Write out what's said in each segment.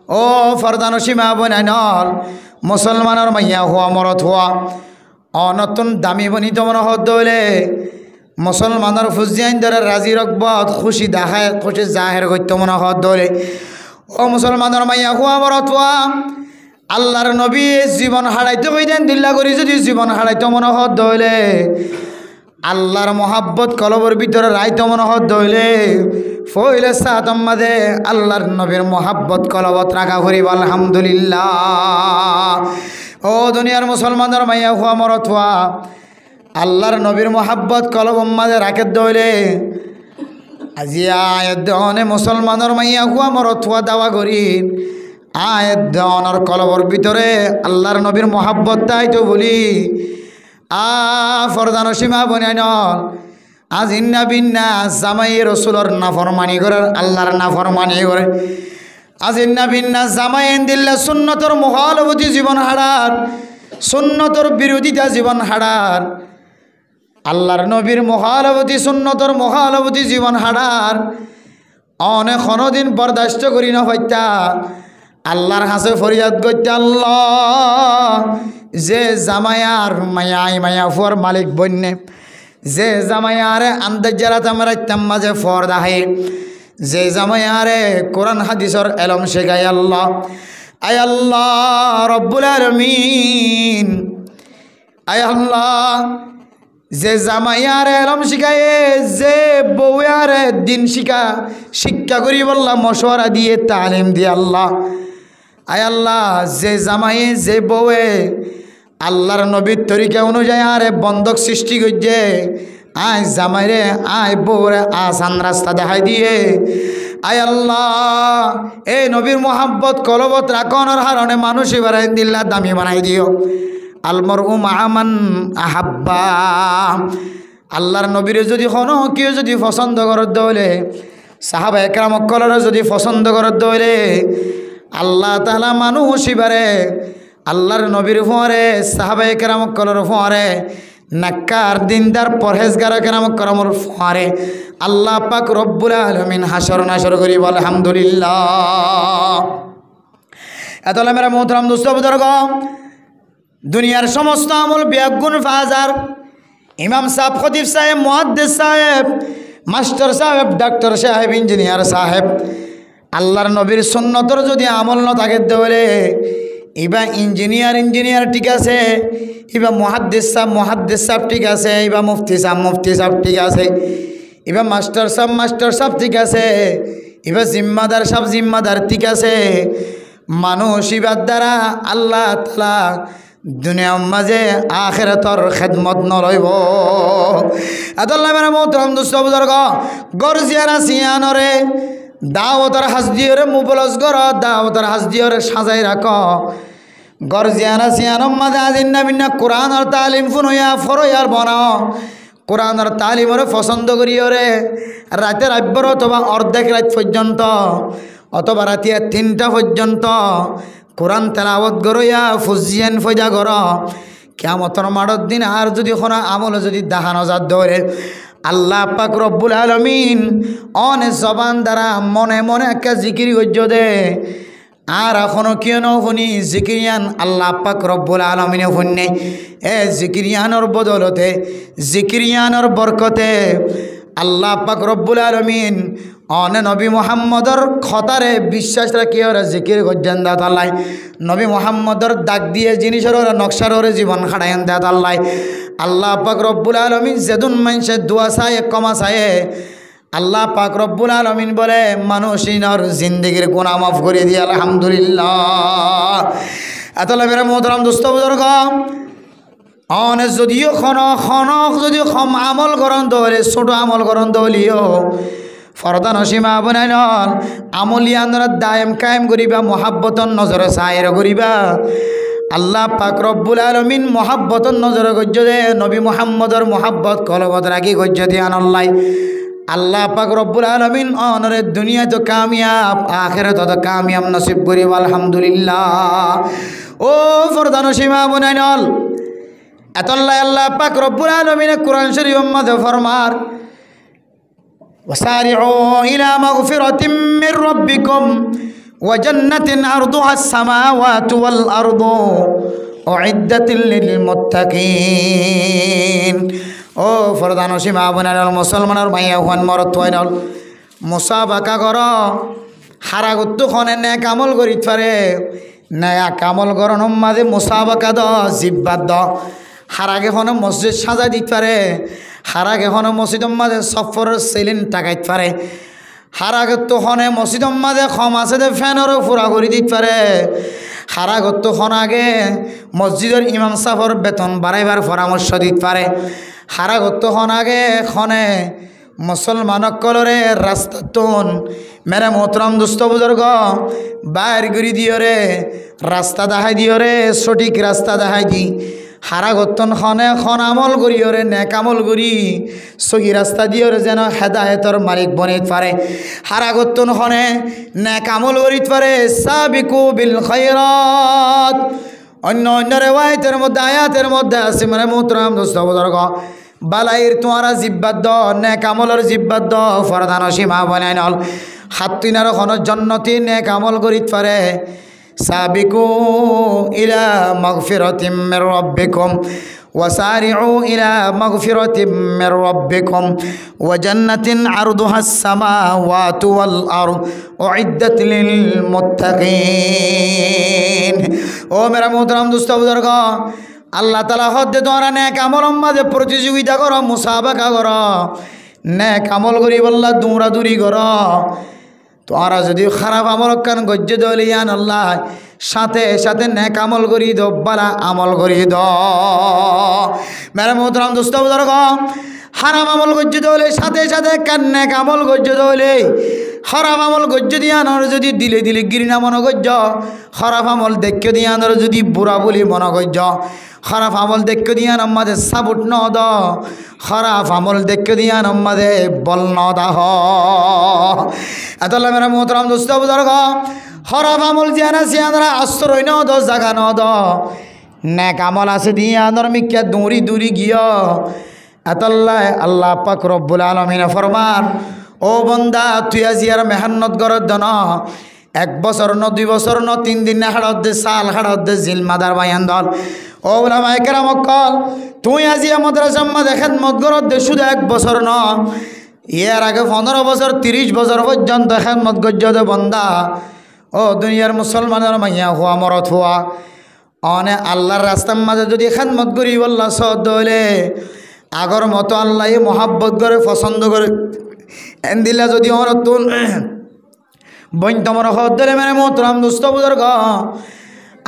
ও ফরদানো সীমা বনাইনল মুসলমানের মাইয়া হওয়া মরত হওয়া অনতুন দামি বনিত মনে হলে মুসলমানের ফুজিয়াইন ধরে রাজি রকবত খুশি দেখায় খুশি জাহের করত মনে হলে ও মুসলমানের মাইয়া হওয়া মরত হওয়া আল্লাহর নবী জীবন হারাইতে কইতেন দিল্লা করি যদি জীবন হারাইতে মনে হলে আল্লাহর মহাব্বত কলবর ভিতরে রাইতে মনে হলে ফইলে সাতম মাঝে আল্লাহর নবীর মহাব্বত কলবত রাখা করিব আলহামদুলিল্লাহ। ও দুনিয়ার মুসলমানের মাইয়া হুয়া মরত হুয়া আল্লাহর নবীর মহাব্বত কলবম মাঝে রাখে দইলে আজি আয়াত দনে মুসলমানের মাইয়া হুয়া মরত হুয়া দাওয়া করি আয়াত দনের কলবর ভিতরে আল্লাহর নবীর মহাব্বত তাই তো বলি ফরদান সীমা বনাই নল আজ ইন্না বিন্না জামাই রসুলর নাফরমানি করে আল্লাহর নাফরমানি করে আজ ইন্না বিন্না জামাই দিল্লা সুন্নতর মহালবতী জীবন হারার সুন্নতর বিরোধিতা জীবন হারার আল্লাহর নবীর মহালবতী সুন্নতর মহালবতী জীবন হারার অনেক দিন বরদাস্ত করি না হইতা আল্লাহর হাসে ফরিয়াদ করতে আল্লাহ যে জামায়ার মায়াই মায়া ফুয়ার মালিক বন্যে যে জামায়ারে আন্দাজারাত আমরা মাঝে ফর্দা হে যে জামায়ারে কোরআন হাদিসর এলম শেখায় আল্লাহ আয় আল্লাহ রব্বুল আলামিন আয় আল্লাহ যে জামাইয়ারে এলম শিখায় যে বউয়ারে দিন শিক্ষা করি বললাম মশওয়ারা দিয়ে তালিম দিয়ে আল্লাহ আয় আল্লাহ যে জামাই যে বউয়ে আল্লাহর নবীর তরিকা অনুযায়ী আরে বন্ধক সৃষ্টি করছে আয় জামাইরে আয় বউরে আসান রাস্তা দেখাই দিয়ে আয় আল্লাহ এ নবীর মোহাব্বত কলবত রাখনের হারণে মানুষই বানাই দিল্লা দামি বানাই দিও আলমরউ মাআমান আহাব্বা আল্লাহর নবীর যদি কোনো কেউ যদি পছন্দ করত দইলে সাহাবা একরাম কলরে যদি পছন্দ করত দইলে আল্লাহ তাআলা মানুষই বারে আল্লাহর নবীর ফোয়ারে সাহাবা একরাম কলর ফোয়ারে নাক্কার দিনদার পরহেজগার একরাম করমর ফোয়ারে আল্লাহ পাক রব্বুল আলামিন হাসর নাসর করি বল আলহামদুলিল্লাহ। এতলা মেরা মোহতরম দোস্ত বুজুর্গ দুনিয়ার সমস্ত আমল বিয়াগুন ফাজার ইমাম সাহেব খতিব সাহেব মুহাদ্দিস সাহেব মাস্টার সাহেব ডাক্তার সাহেব ইঞ্জিনিয়ার সাহেব আল্লাহর নবীর সুন্নতর যদি আমল না থাকে তাহলে ইবা ইঞ্জিনিয়ার ঠিক আছে ইবা মুহাদ্দিস সাহেব ঠিক আছে ইবা মুফতি সাহেব ঠিক আছে ইবা মাস্টার সাহেব ঠিক আছে ইবা জিম্মাদার ঠিক আছে মানুষ ইবার দ্বারা আল্লাহ তাআলা দুনিয়ার মাঝে আখিরাতর খেদমত নলইব। আল্লাহ মেরা মোহতরম দোস্ত বুজুর্গ গরজিয়ারা সিয়ানরে দাওয়াতের হাজ দিয়রে মুবলস গর দাওয়াতের হাজ দিয়রে সাজাই রাখ গরজিয়ারা সিয়ানম মাঝে আজিন্না বিন্না কোরআনের তালিম ফুনইয়া ফরইয়ার বনাও কোরআনের তালিমরে পছন্দ করিওরে রাতের আব্বর অথবা অর্ধেক রাত পর্যন্ত অথবা রাতিয়া 3টা পর্যন্ত কোরআন তেলাওয়াত গরইয়া ফুজিয়ান ফজা গর কিয়ামতের মাঠের দিন আর যদি কোনো আমল যদি দেখানো যাত ধরে আল্লাহ পাক রব্বুল আলামিন অনে জবান দ্বারা মনে মনে একটা জিকির গজ্য দে আর এখনো কেন শুনি জিকিরিয়ান আল্লাহ পাক রব্বুল আলামিনে শুনে এ জিকিরিয়ানোর বদলতে জিকিরিয়ানোর বরকতে আল্লাহ পাক রব্বুল আলামিন অনে নবী মুহাম্মদর খতারে বিশ্বাস রাখি ওরা জিকির গজ্জান দাত আল্লাহ নবী মুহাম্মদর দাগ দিয়ে জিনিসের ওরা নকশার ওরে জীবন খাড়াইন দাত আল্লাহ আল্লাহ পাক রব্বুল আলামিন যেদুন মানুষের দোয়া চায় কমা চায় আল্লাহ পাক রব্বুল আলামিন বলে মানুষিনর জিন্দেগির গুনাহ মাফ করে দিয়ে আলহামদুলিল্লাহ। এতলা মেরা মোহতরম দোস্ত বুজুর্গ অনে যদিও খনক যদি আমল করন দলে ছোট আমল করন দলিও ফরদা নসীমা বনাই নল আমলিয়ানরা দায়েম কায়েম করিবা মোহাব্বতন নজরে সায়ের করিবা আল্লাহ পাক রব্বুল আলামিন মোহাব্বতন নজরে গজ্য দে নবী মুহাম্মদর মোহাব্বত কলবত রাখি গজ্য দিয়ে আনল্লাই আল্লাহ পাক রব্বুল আলামিন অনরে দুনিয়া তো কামিয়াব আখিরাত তো কামিয়াব নসিব করিব আলহামদুলিল্লাহ। ও ফরদা নসীমা বনাই নল এতল্লাই আল্লাহ পাক রব্বুল আলামিন কোরআন শরীফ মধ্যে ফরমার وسارعوا إلى مغفرة من ربكم ওয়া জান্নাতিন আরদুহাস সামাওয়াতু ওয়াল আরদু উইদ্দাতিল লিল মুত্তাকিন। ও ফরদানো সীমা বোনের মুসলমানের মাইয়া হুয়ান মরত হইনল মুসাবাকা কর হারাগুত্তু খনে নে কামল করিত পারে নয়া কামল করন মাঝে মুসাবাকা দ জিব্বাত দ হারাগে খনে মসজিদ সাজাই দিতে পারে হারাগে খনে মসজিদ মাঝে সফরের সেলিন টাকাইতে পারে হারাগুত্তু খনে মসজিদ মাঝে খম আছে দে ফ্যানেরও ফুরা করে দিতে পারে হারাগুত্তু খন আগে মসজিদের ইমাম সাফর বেতন বাড়াইবার পরামর্শ দিতে পারে হারাগুত্তু খন আগে খনে মুসলমানক কলরে রাস্তা তুন মেরে মোহতরম দুস্থ বুজুর্গ বাইর গুড়ি দিও রে রাস্তা দেখাই দিও রে সঠিক রাস্তা দেখাই দি হারাগতন খনে খন আমল করিও রে নেক আমল করি সহি রাস্তা দিও রে যেন হেদায়েতর মালিক বনিত পারে হারাগতন খনে নেক আমল করিত পারে সাবিকু বিল খায়রাত। অন্য অন্য রেওয়ায়েতের মধ্যে আয়াতের মধ্যে আছে মানে মোহতরম দুস্থ বুজুর্গ বালাইর তোমারা জিব্বাত দ নেক আমলের জিব্বাত দ ফরদান সীমা বনাই নল হাত তিনার খন জন্নতি নেক আমল করিত পারে সাবিকু ইলা মাগফিরাতিম মির রাব্বিকুম ওয়াসারিউ ইলা মাগফিরাতিম মির রাব্বিকুম ওয়া জান্নাতিন আরদুহাস সামাওয়াতু ওয়াল আরদ উইদ্দাত লিল মুত্তাকিন। ও মেরা মোহতরম দোস্ত বুজুর্গ আল্লাহ তাআলা হদ্দে তোরা নেক আমল মাঝে প্রতিযোগিতা করো মুসাবাকা করো নেক আমল করি বললা দৌড়াদৌড়ি করো তোরা যদি খারাপ আমল কান গজ্য দলিয়ান আল্লাহ সাথে সাথে নেক আমল করি দো বালা আমল করি দ মেরা মোহতরম দোস্ত বুজুর্গ হারাম আমল গজ্য দলে সাথে সাথে কান নেক আমল গজ্য দলে খারাপ আমল গজ্য দিয়ানোর যদি দিলে দিলে গিরিনা মন গজ্য খারাপ আমল দেখে দিয়ানোর যদি বুড়া বলি মন গজ্য খারাপ আমল দেখে দিয়ান আমাদের সাবুট ন দ খারাপ আমল দেখে দিয়ান আমাদের বল ন দাহ এতলা মেরা মোহতরম দোস্ত বুজুর্গ খারাপ আমল দিয়ান আছে আমরা আশ্রয় ন দ জাগা ন দ নেক আমল আছে দিয়ানোর মিক্কা দৌড়ি দৌড়ি গিয়ে এতল্লাহ আল্লাহ পাক রব্বুল আলামিন ফরমান ও বন্দা তুই আজি আর মেহনত গরদ ন 1 বছর ন 2 বছর ন 3 দিন না হাড়ত দে সাল হাড়ত দে জিল মাদার বায়ান দল ও ওলামায়ে কেরাম কল তুই আজি আমাদের জাম্মা দেখেন মত গরদ দে শুধু 1 বছর ন এর আগে 15 বছর 30 বছর পর্যন্ত দেখেন মত গজ্জ দে বন্দা ও দুনিয়ার মুসলমানের মাইয়া হুয়া মরত হুয়া অনে আল্লাহর রাস্তার মাঝে যদি খেদমত করি বললা সদ হইলে আগর মতো আল্লাহ মহাব্বত করে পছন্দ করে এন্দিলা যদি অনতুন বইন্তমর হদ্দরে মানে মোহতরম দুস্থ বুজুর্গ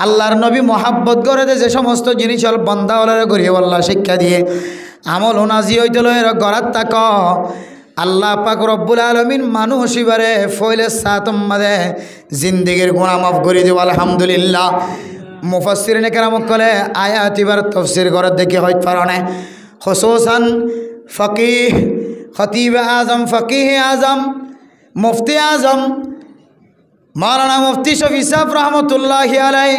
আল্লাহর নবী মহাব্বত করে দে যে সমস্ত জিনিস হল বন্দা হলে করিয়ে বললা শিক্ষা দিয়ে আমল নাজি হইতে লয়ের গড়াত তাক আল্লাহ পাক রব্বুল আলামিন মানুষ এবারে ফইলে সাতম মাদে জিন্দেগির গুনাহ মাফ করে দিব আলহামদুলিল্লাহ। মুফাসসিরিনে কেরাম কলে আয়াত এবার তাফসীর করে দেখে হইতে পারে না খুসুসান ফকিহ খতিব আজম ফকিহ আজম মুফতি আজম মাওলানা মুফতি শফি সাহেব রহমতুল্লাহি আলাইহি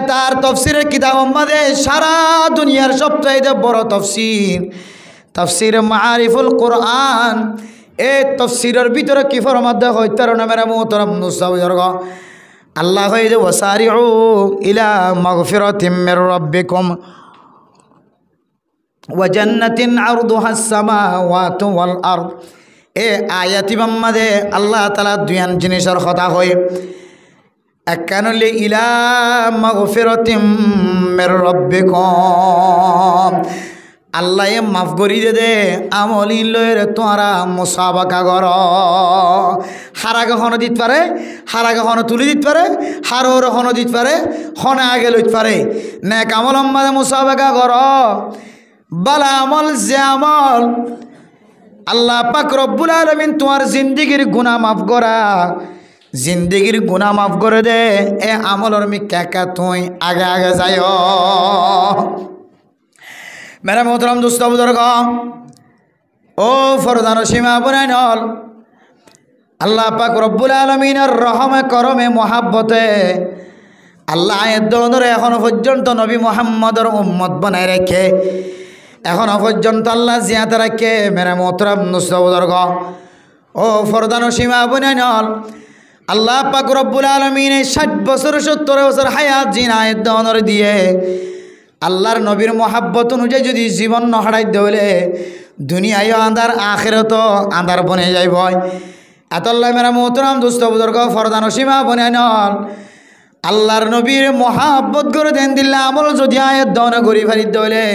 তার তফসিরের কিতাব মধ্যে সারা দুনিয়ার সবচেয়ে বড় তফসির তফসির মারিফুল কোরআন এই তফসিরের ভিতরে কি ফরমাতে হইতে না মেরা মোহতরম মুসাবজর্গ আল্লাহ হইতে ওয়াসারিউ ইলা মাগফিরাতিম মির রাব্বিকুম ওয়া জান্নাতিন আরদুহাস সামাওয়াতু ওয়াল আরদ এ আয়াতি মাঝে আল্লাহ তাআলা দুইয়ান জিনিসের কথা হয় একানলি ইলা মাগফিরাতিম মির রাব্বিকুম আল্লাহ মাফ করি দে আমলি লয়ের তোরা মুসাবাকা কর হারাগে হন দিতে পারে হারাগে হন তুলি দিতে পারে হারোর হন দিতে পারে হনে আগে লইতে পারে নেক আমল মাঝে মুসাবাকা কর বালা আমল যে আমল আল্লাহ পাক রব্বুল আলামিন তোমার জিন্দেগির গুনাহ মাফ করা জিন্দেগির গুনাহ মাফ করে দে এ আমলর মি কাকা তুই আগে আগে যায় মেরা মোহতরম দোস্ত বুজুর্গ ও ফরদান সীমা বনাইনল আল্লাহ পাক রব্বুল আলামিনের রহমে করমে মহাব্বতে আল্লাহ এদরে এখনো পর্যন্ত নবী মুহাম্মদের উম্মত বানাই রেখে এখনো পর্যন্ত আল্লাহ জিয়াতে রাখে মেরা মোহতরম দোস্ত বুজুর্গ ও ফরদান সীমা বনাইনল আল্লাহ পাক রব্বুল আলামিন 60 বছর 70 বছর হায়াত জিনায়েত দনর দিয়ে আল্লাহর নবীর মোহাব্বত অনুযায়ী যদি জীবন নহারাই দেলে দুনিয়ায় আন্ধার আখিরাত আন্ধার বনে যাইব। এতল্লাহ মেরা মোহতরম দুস্থ বুজুর্গ ফরদান সীমা বনে নন আল্লাহর নবীর মোহাব্বত করে দেন দিল্লা আমল যদি আয়াত দনে গরি ফারিদ দেলে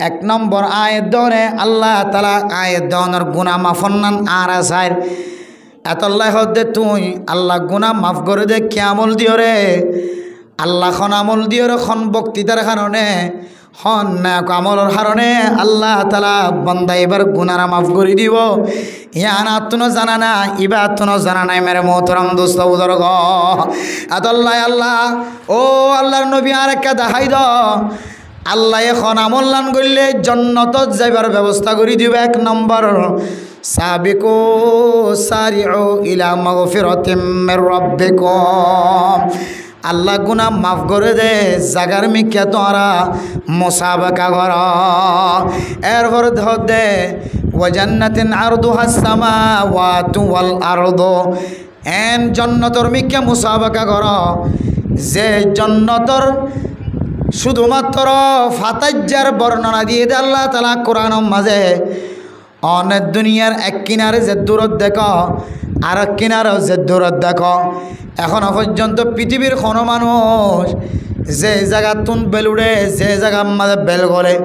1 নম্বর আয়াত দনে আল্লাহ তাআলা আয়াত দনের গুনাহ মাফন্নান আর আসার এতল্লাহ হদে তুই আল্লাহ গুনাহ মাফ করে দে কি আমল দিও রে আল্লাহ খন আমল দিও রে খন বক্তৃতার কারণে হন না আমলের কারণে আল্লাহ তাআলা বান্দা এবার গুনাহ মাফ করে দিব। ইয়ানা তুনো জানা না ইবা তুনো জানা নাই মেরে মোহতরম দোস্ত বুজুর্গ এতল্লাহ আল্লাহ ও আল্লাহর নবী আরেকটা দেখাই দ আল্লাহ এখন আমল লান করলে জান্নাতত যাইবার ব্যবস্থা করে দিব। 1 নম্বর সাবিকু সারিউ ইলা মাগফিরাতিম মির রাব্বিকুম আল্লাহ গুনাহ মাফ করে দে জাগার মিকে তোরা মুসাবাকা কর। এরপর ধদে ওয়া জান্নাতিন আরদুহাস সামাওয়াতু ওয়াল আরদু এন জান্নাতর মিকে মুসাবাকা কর যে জান্নাতর শুধুমাত্র ফাতাজ্জার বর্ণনা দিয়ে দে আল্লাহ তাআলা কোরআনের মাঝে অনেক দুনিয়ার এক কিনারে যে দূরত দেখো আর এক কিনারেও যে দূরত দেখো। এখনো পর্যন্ত পৃথিবীর কোনো মানুষ যে জায়গা তুন বেল উড়ে যে জায়গা মাঝে বেল গলে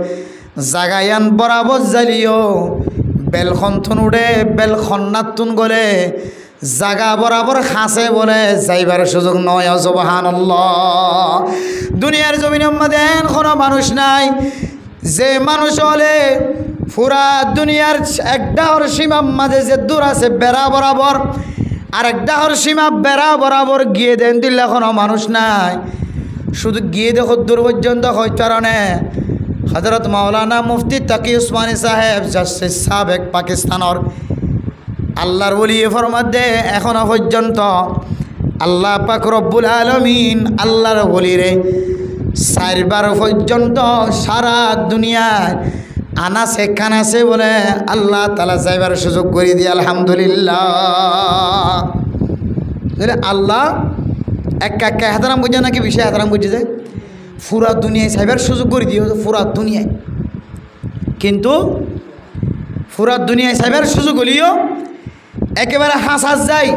জাগায়ান বরাবর জ্বালিও বেলখন তুন উড়ে বেল খন্নাত তুন গলে জাগা বরাবর খাসে বলে যাইবার সুযোগ নয়। সুবহানাল্লাহ দুনিয়ার জমিনের মধ্যে কোনো মানুষ নাই যে মানুষ হলে পুরা দুনিয়ার এক ডাহর সীমার মাঝে যে দূর আছে বেড়া বরাবর আর এক ডাহর সীমা বেড়া বরাবর গিয়ে দেন দিলে কোনো মানুষ নাই। শুধু গিয়ে দেখো দূর পর্যন্ত হইতে কারণে হযরত মাওলানা মুফতি তাকি উসমানী সাহেব জাস্টিস সাবেক পাকিস্তানের আল্লাহর ওলি ফরমাতে এখনো পর্যন্ত আল্লাহ পাক রব্বুল আলামিন আল্লাহর ওলিরে 4 বার পর্যন্ত সারা দুনিয়ায় আনাসে কানাসে বলে আল্লাহ তাআলা যাইবার সুযোগ করে দিয়ে আলহামদুলিল্লাহ। আল্লাহ একা হাতারাম বুঝে নাকি বিষয় হাতারাম বুঝে যায় পুরা দুনিয়ায় যাইবার সুযোগ করে দিও পুরা দুনিয়ায়, কিন্তু পুরা দুনিয়ায় যাইবার সুযোগ হলিও একেবারে হাসাস যায়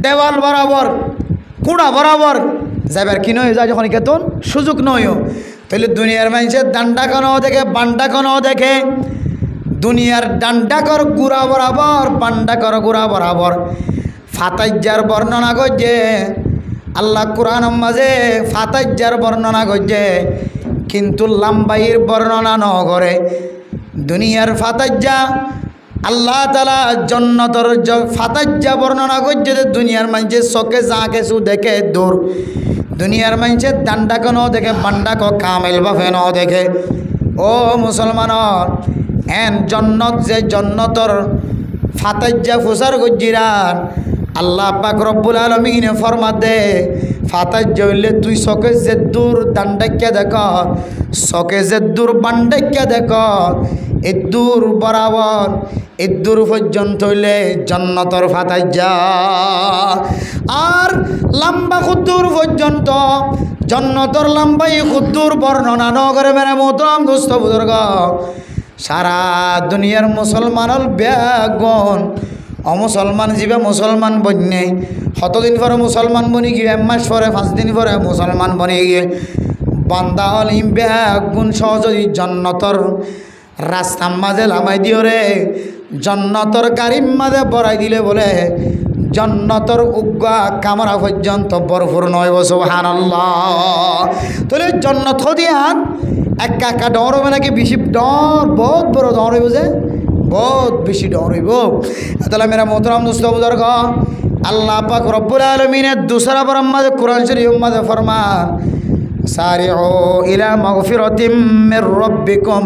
দেওয়াল বরাবর কুড়া বরাবর যাইবার কি নয় যায় যখন কেতন সুযোগ নয়ও। তাহলে দুনিয়ার মানুষের ডান্ডা কোনো দেখে বান্ডা কোনো দেখে দুনিয়ার ডান্ডা কর গুড়া বরাবর বান্ডা কর গুড়া বরাবর ফাতাজ্জার বর্ণনা করছে আল্লাহ কোরআন মাঝে ফাতাজ্জার বর্ণনা করছে কিন্তু লাম্বাইয়ের বর্ণনা ন করে। দুনিয়ার ফাতাজ্জা আল্লাহ তাআলা জান্নাতের ফাতাজ্জা বর্ণনা করছে যে দুনিয়ার মানুষের চোখে যা কিছু দেখে দূর দুনিয়ার মানুষের ডান্ডা কেন দেখে বান্ডা ক কামেল বাফে ন দেখে। ও মুসলমানর এন জন্নত যে জন্নতর ফাতাজ্জা ফুসার গজ্জিরান আল্লাহ পাক রব্বুল আলামিন ফরমাত দে ফাতাজ্জা হইলে তুই চোখে যে দূর ডান্ডাক্যা দেখ চোখে যে দূর বান্ডাক্যা দেখ এদূর বরাবর এদূর পর্যন্ত হইলে জন্নতর ফাতাজ্জা আর লম্বা খুদ্দুর পর্যন্ত জন্নতর লম্বাই খুদ্দুর বর্ণনা ন করে মেরে মোহতরম দোস্ত বুজুর্গ সারা দুনিয়ার মুসলমানল ব্যাগন অমুসলমান জীবে মুসলমান বন্যে কতদিন পরে মুসলমান বনি গিয়ে 1 মাস পরে 5 দিন পরে মুসলমান বনি গিয়ে বান্দা হল ইম ব্যাগুন সহজই জন্নতর রাস্তার মাঝে লামাই দিও রে জন্নতর গাড়ির মাঝে বড়াই দিলে বলে জন্নতর উগ্গা কামরা পর্যন্ত ভরপুর নয়। সুবহানাল্লাহ তাহলে জন্নত দিয়ান একা একা ডর হবে নাকি বেশি ডর বহুত বড় ডর হইব যে বহুত বেশি ডর হইব। তাহলে মেরা মোহতরম দোস্ত বুজুর্গ আল্লাহ পাক রব্বুল আলামিনের দুসরা বরম মাঝে কোরআন শরীফ মাঝে ফরমান সারিউ ইলা মাগফিরাতিম মির রাব্বিকুম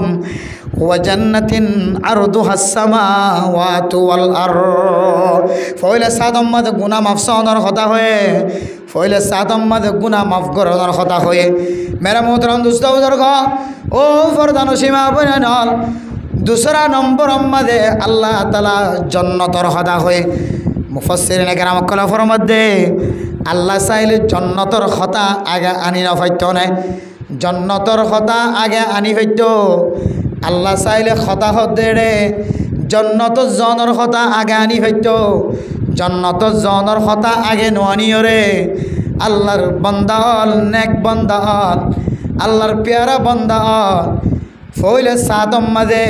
ওয়া জান্নাতিন আরদুহাস সামাওয়াতু ওয়াল আরদ ফয়লা সাদম মাঝে গুনাহ মাফ সাওনার কথা হয়ে ফয়লা সাদম মাঝে গুনাহ মাফ করানোর কথা হয়ে মেরা মোহতরম দোস্ত বুজুর্গ ও ফরদান সীমা বনাল दूसरा नम्बर मादे अल्लाह ताला जन्नतर हदा हुए মুফাসসিরিনে কেরাম কল ফরমাদে আল্লাহ চাইলে জন্নতর কথা আগে আনি না ফাইতো না, জন্নতর কথা আগে আনি ফাইতো। আল্লাহ চাইলে কথা হদে রে জন্নত জনের কথা আগে আনি ফাইতো, জন্নত জনের কথা আগে নোয়ানিও রে। আল্লাহর বান্দা হল, নেক বান্দা হল, আল্লাহর পেয়ারা বান্দা হল, ফইলে সাদম মাঝে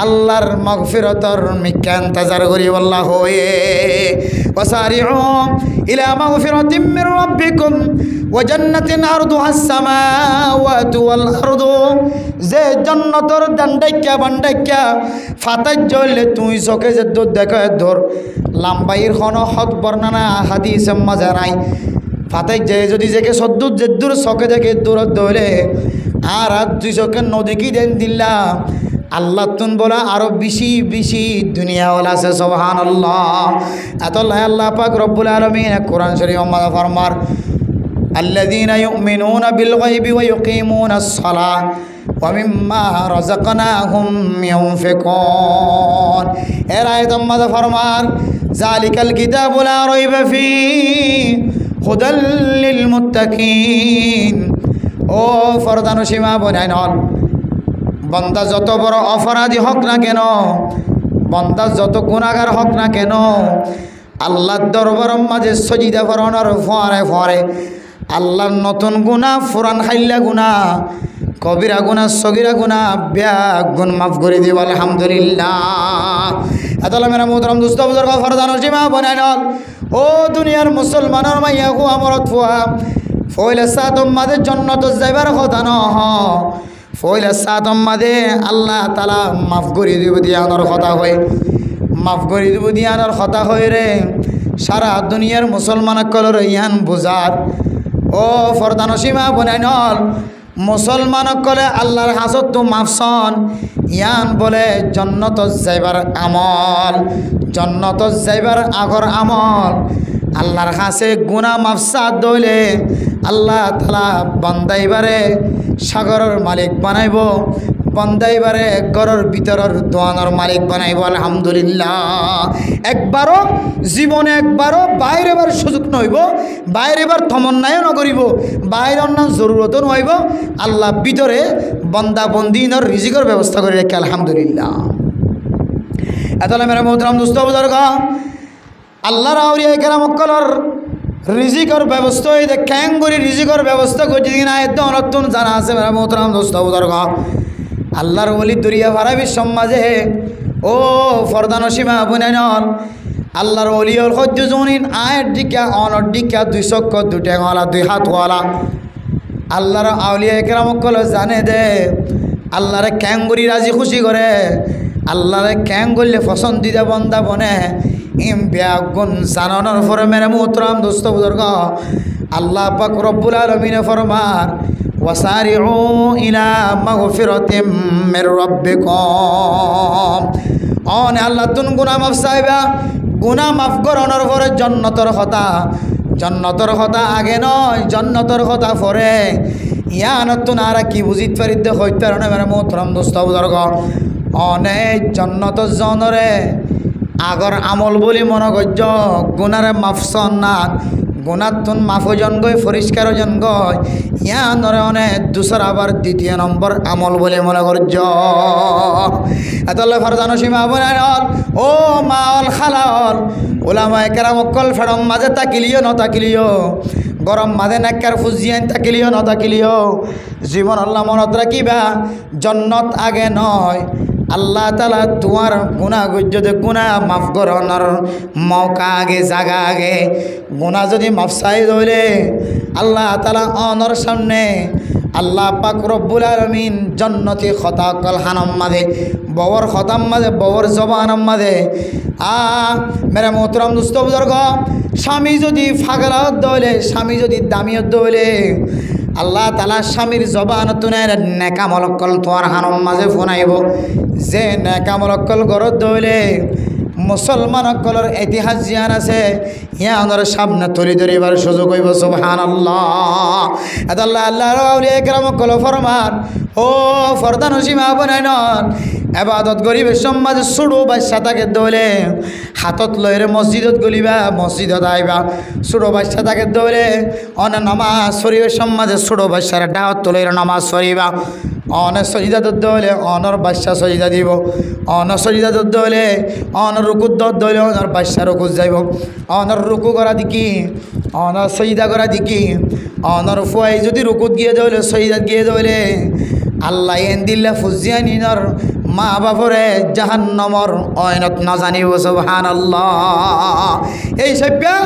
আল্লাহর মাগফিরাতর মিক্কা ইন্তজার করি আল্লাহ হয়ে। ওয়াসারিউ ইলা মাগফিরাতিম মির রাব্বিকুম ওয়া জান্নাতিন আরদুহাস সামাওয়াতু ওয়াল আরদু। যে জান্নাতর ডান্ডাইকা বান্ডাইকা ফাতাই জ্বললে তুই চোখে যে দূর দেখো ধর লাম্বাইর খন হদ বর্ণনা হাদিসে মাঝে নাই। ফাতাই যে যদি যেকে সদ্দুর যে দূর চোখে দেখে দূরত ধরে আর দুই চোখে নদী কি দেন দিল্লা আল্লাহ তুন বলা আরো বেশি বেশি দুনিয়াওয়ালা আছে সুবহানাল্লাহ। এতল্লাহ আল্লাহ পাক রব্বুল আলামিন কোরআন শরীফ মাঝে ফরমার আল্লাযীনা ইউমিনুনা বিল গায়বি ওয়া ইউকিমুনাস সালাহ ওয়া মিম্মা রাযাকনাহুম ইউনফিকুন। এর আয়াত মাঝে ফরমার যালিকাল কিতাবু লা রাইবা ফীহি হুদাল লিল মুত্তাকিন। ও ফরদানুসীমা বনাইন হল, বন্দা যত বড় অপরাধী হোক না কেন, বন্দা যত গুনাহগার হোক না কেন, আল্লাহর দরবারের মাঝে সজিদা ফরনার ফরে ফরে আল্লাহর নতুন গুনাহ, ফুরান খাইলা গুনাহ, কবিরা গুনাহ, সগীরা গুনাহ, ব্যাগ গুণ মাফ করে দিব আলহামদুলিল্লাহ। এতলা মেরা মোহতরম দুস্থ বুজুর্গ ফরদানুসীমা বনাইন হল, ও দুনিয়ার মুসলমানের মাইয়া গো আমরত ফুয়া ফইলে সাদম মাঝে জন্নত যাইবার কথা নহ, ফইলে সাদম মাঝে আল্লাহ তালা মাফ করে দিব দিয়ানোর কথা হয়, মাফ করে দিব দিয়ানোর কথা হয় রে। সারা দুনিয়ার মুসলমান কলর ইয়ান বুঝার ও ফরদানুসীমা বনাইনল মুসলমান কলে আল্লাহর হাজত তো মাফসন ইয়ান বলে জন্নত যাইবার আমল, জন্নত যাইবার আগর আমল আল্লাহর কাছে গুনাহ মাফসাদ দইলে আল্লাহ তালা বন্দাইবারে সাগরের মালিক বানাইব, বন্দাইবারে ঘরের ভিতরের দোয়ানোর মালিক বানাইব আলহামদুলিল্লাহ। একবারও জীবনে একবারও বাইরেবার সুযোগ নইব, বাইরেবার তমন্নায়ও নকরিব, বাইরের নাম জরুরতও নইব, আল্লাহ ভিতরে বন্দা বন্দিনর রিজিকের ব্যবস্থা করে রেখে আলহামদুলিল্লাহ। এতলে মেরা মোহতরম দুস্থ বুজুর্গ আল্লাহর আউলিয়া কেরামকলর রিজিকর ব্যবস্থা হইতে ক্যাঙ্গুরি রিজিকর ব্যবস্থা করছে কিনা এত নতুন জানা আছে মেরা মোহতরম দুস্থ বুজুর্গ। আল্লাহর ওলি দরিয়া ভাড়া বিশ্ব মাঝে ও ফরদানুসীমা বুনাইনল আল্লাহর ওলিয়ল সদ্যজনীন আয়ের দিকা অনর দিকা 2 চক্ষ 2 টেঙলা 2 হাতওয়ালা আল্লাহর আউলিয়া কেরামকল জানে দে আল্লাহরে ক্যাঙ্গুরি রাজি খুশি করে, আল্লাহরে ক্যাং করলে পছন্দিদা বন্দা বনে ইম ব্যাগুন জানানোর পরে মেরে মোহতরম দোস্ত বুজুর্গ আল্লাহ পাক রব্বুল আলামিন ফরমার ওয়াসারিউ ইলা মাগফিরাতিম মির রাব্বিকুম। অনে আল্লাহ তুন গুনাহ মাফ চাইবা, গুনাহ মাফ করানোর পরে জান্নাতের কথা, জান্নাতের কথা আগে নয়, জান্নাতের কথা পরে। ইয়ান তুন আর কি বুঝিত পারিতে হইতে না মেরে মোহতরম দোস্ত বুজুর্গ অনেক জান্নাত জনরে আগর আমল বলি মনে করছ গুনারে মাফসন না, গুনার তুন মাফজন গই পরিষ্কার জন গই ইয়ানরে অনেক দুসর আবার 2 নম্বর আমল বলে মনে করছ। এতলে ফরদানুসীমা বনাইনল ও মাল খালাল ওলামায়ে কেরামকল ফেরম মাঝে তাকিলিও ন তাকিলিও, গরম মাঝে নাক্কার ফুজিয়ান তাকিলিও ন তাকিলিও, জীবন আল্লাহ মনত রাখিবা জন্নত আগে নয়, আল্লাহ তালা তোমার গুনাহ যদি গুনাহ মাফ করানোর মৌকা আগে জাগা আগে গুনাহ যদি মাফ চাই ধরে আল্লাহ তালা অনর সামনে আল্লাহ পাক রব্বুল আলামিন জন্নতি খতা কল হানম মাঝে ববর খতাম মাঝে ববর জবানম মাঝে মেরে মোহতরম দুস্থ বুজুর্গ স্বামী যদি ফাগলাত দইলে, স্বামী যদি দামিয়ত দইলে আল্লাহ তালা স্বামীর জবান তুনে নেকামলকল তোমার হানম মাঝে ফোনাইব, যে নেকামলকল গরত দইলে মুসলমান সকলের ইতিহাস জিয়ান আছে ইয়ানোর সামনে তুলি ধরিবার সুযোগ হইব সুবহানাল্লাহ। আল্লাহ আল্লাহর আউলিয়া কেরাম কল ফরমান ও ফরদান সীমা বনাই নন এবাদত গরিবের সমাজে ছোটো বাচ্চা তাকে দৌলে হাতত লইরে মসজিদত গলিবা মসজিদত আইবা ছোটো বাচ্চা তাকে দৌলে অনে নমাজ শরীরের সমাজে ছোটো বাচ্চারা ডাহত লইরে নমাজ শরীবা অনে সজিদাত দৌলে অনর বাচ্চা সজিদা দিব অন সজিদাত দৌলে অনর রুকুত দৌলে অনর বাচ্চা রুকুত যাইব অনর রুকু করা দিকি অনর সজিদা করা দিকি অনর ফুয়াই যদি রুকুত গিয়ে দৌলে সজিদাত গিয়ে দৌলে আল্লাহ এন দিল্লা ফুজিয়ানিনর মা বাপরে জাহান্নমর অয়নত না জানিব সুবহানাল্লাহ। এই সভ্যা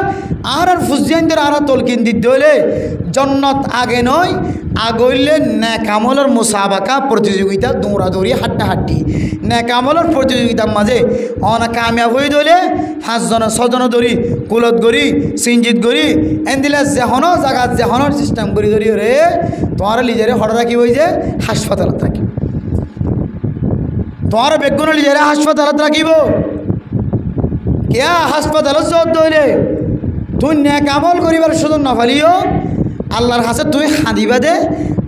আর ফুজিয়ানদের আর তলকিন দিতে হলে জন্নত আগে নয় আগইলে নেকামলের মুসাবাকা প্রতিযোগিতা দৌড়াদৌড়ি হাড্ডাহাড্ডি নেকামলের প্রতিযোগিতার মাঝে অনেক কামিয়াব হয়ে ধরে 5 জন 6 জন ধরি কুলত গড়ি সিঞ্জিত গড়ি এন দিলে যেহনো জায়গা যেহনোর সিস্টেম করি ধরি রে তোমার লিজারে হঠাৎ রাখি হয়ে যে হাসপাতালত রাখি তোমার বেগুন লিজারে হাসপাতালত রাখিব কিয়া হাসপাতালত যত ধরে তুই নেকামল করিবার সুযোগ না ফালিও আল্লাহর কাছে তুমি হাঁদিবা দে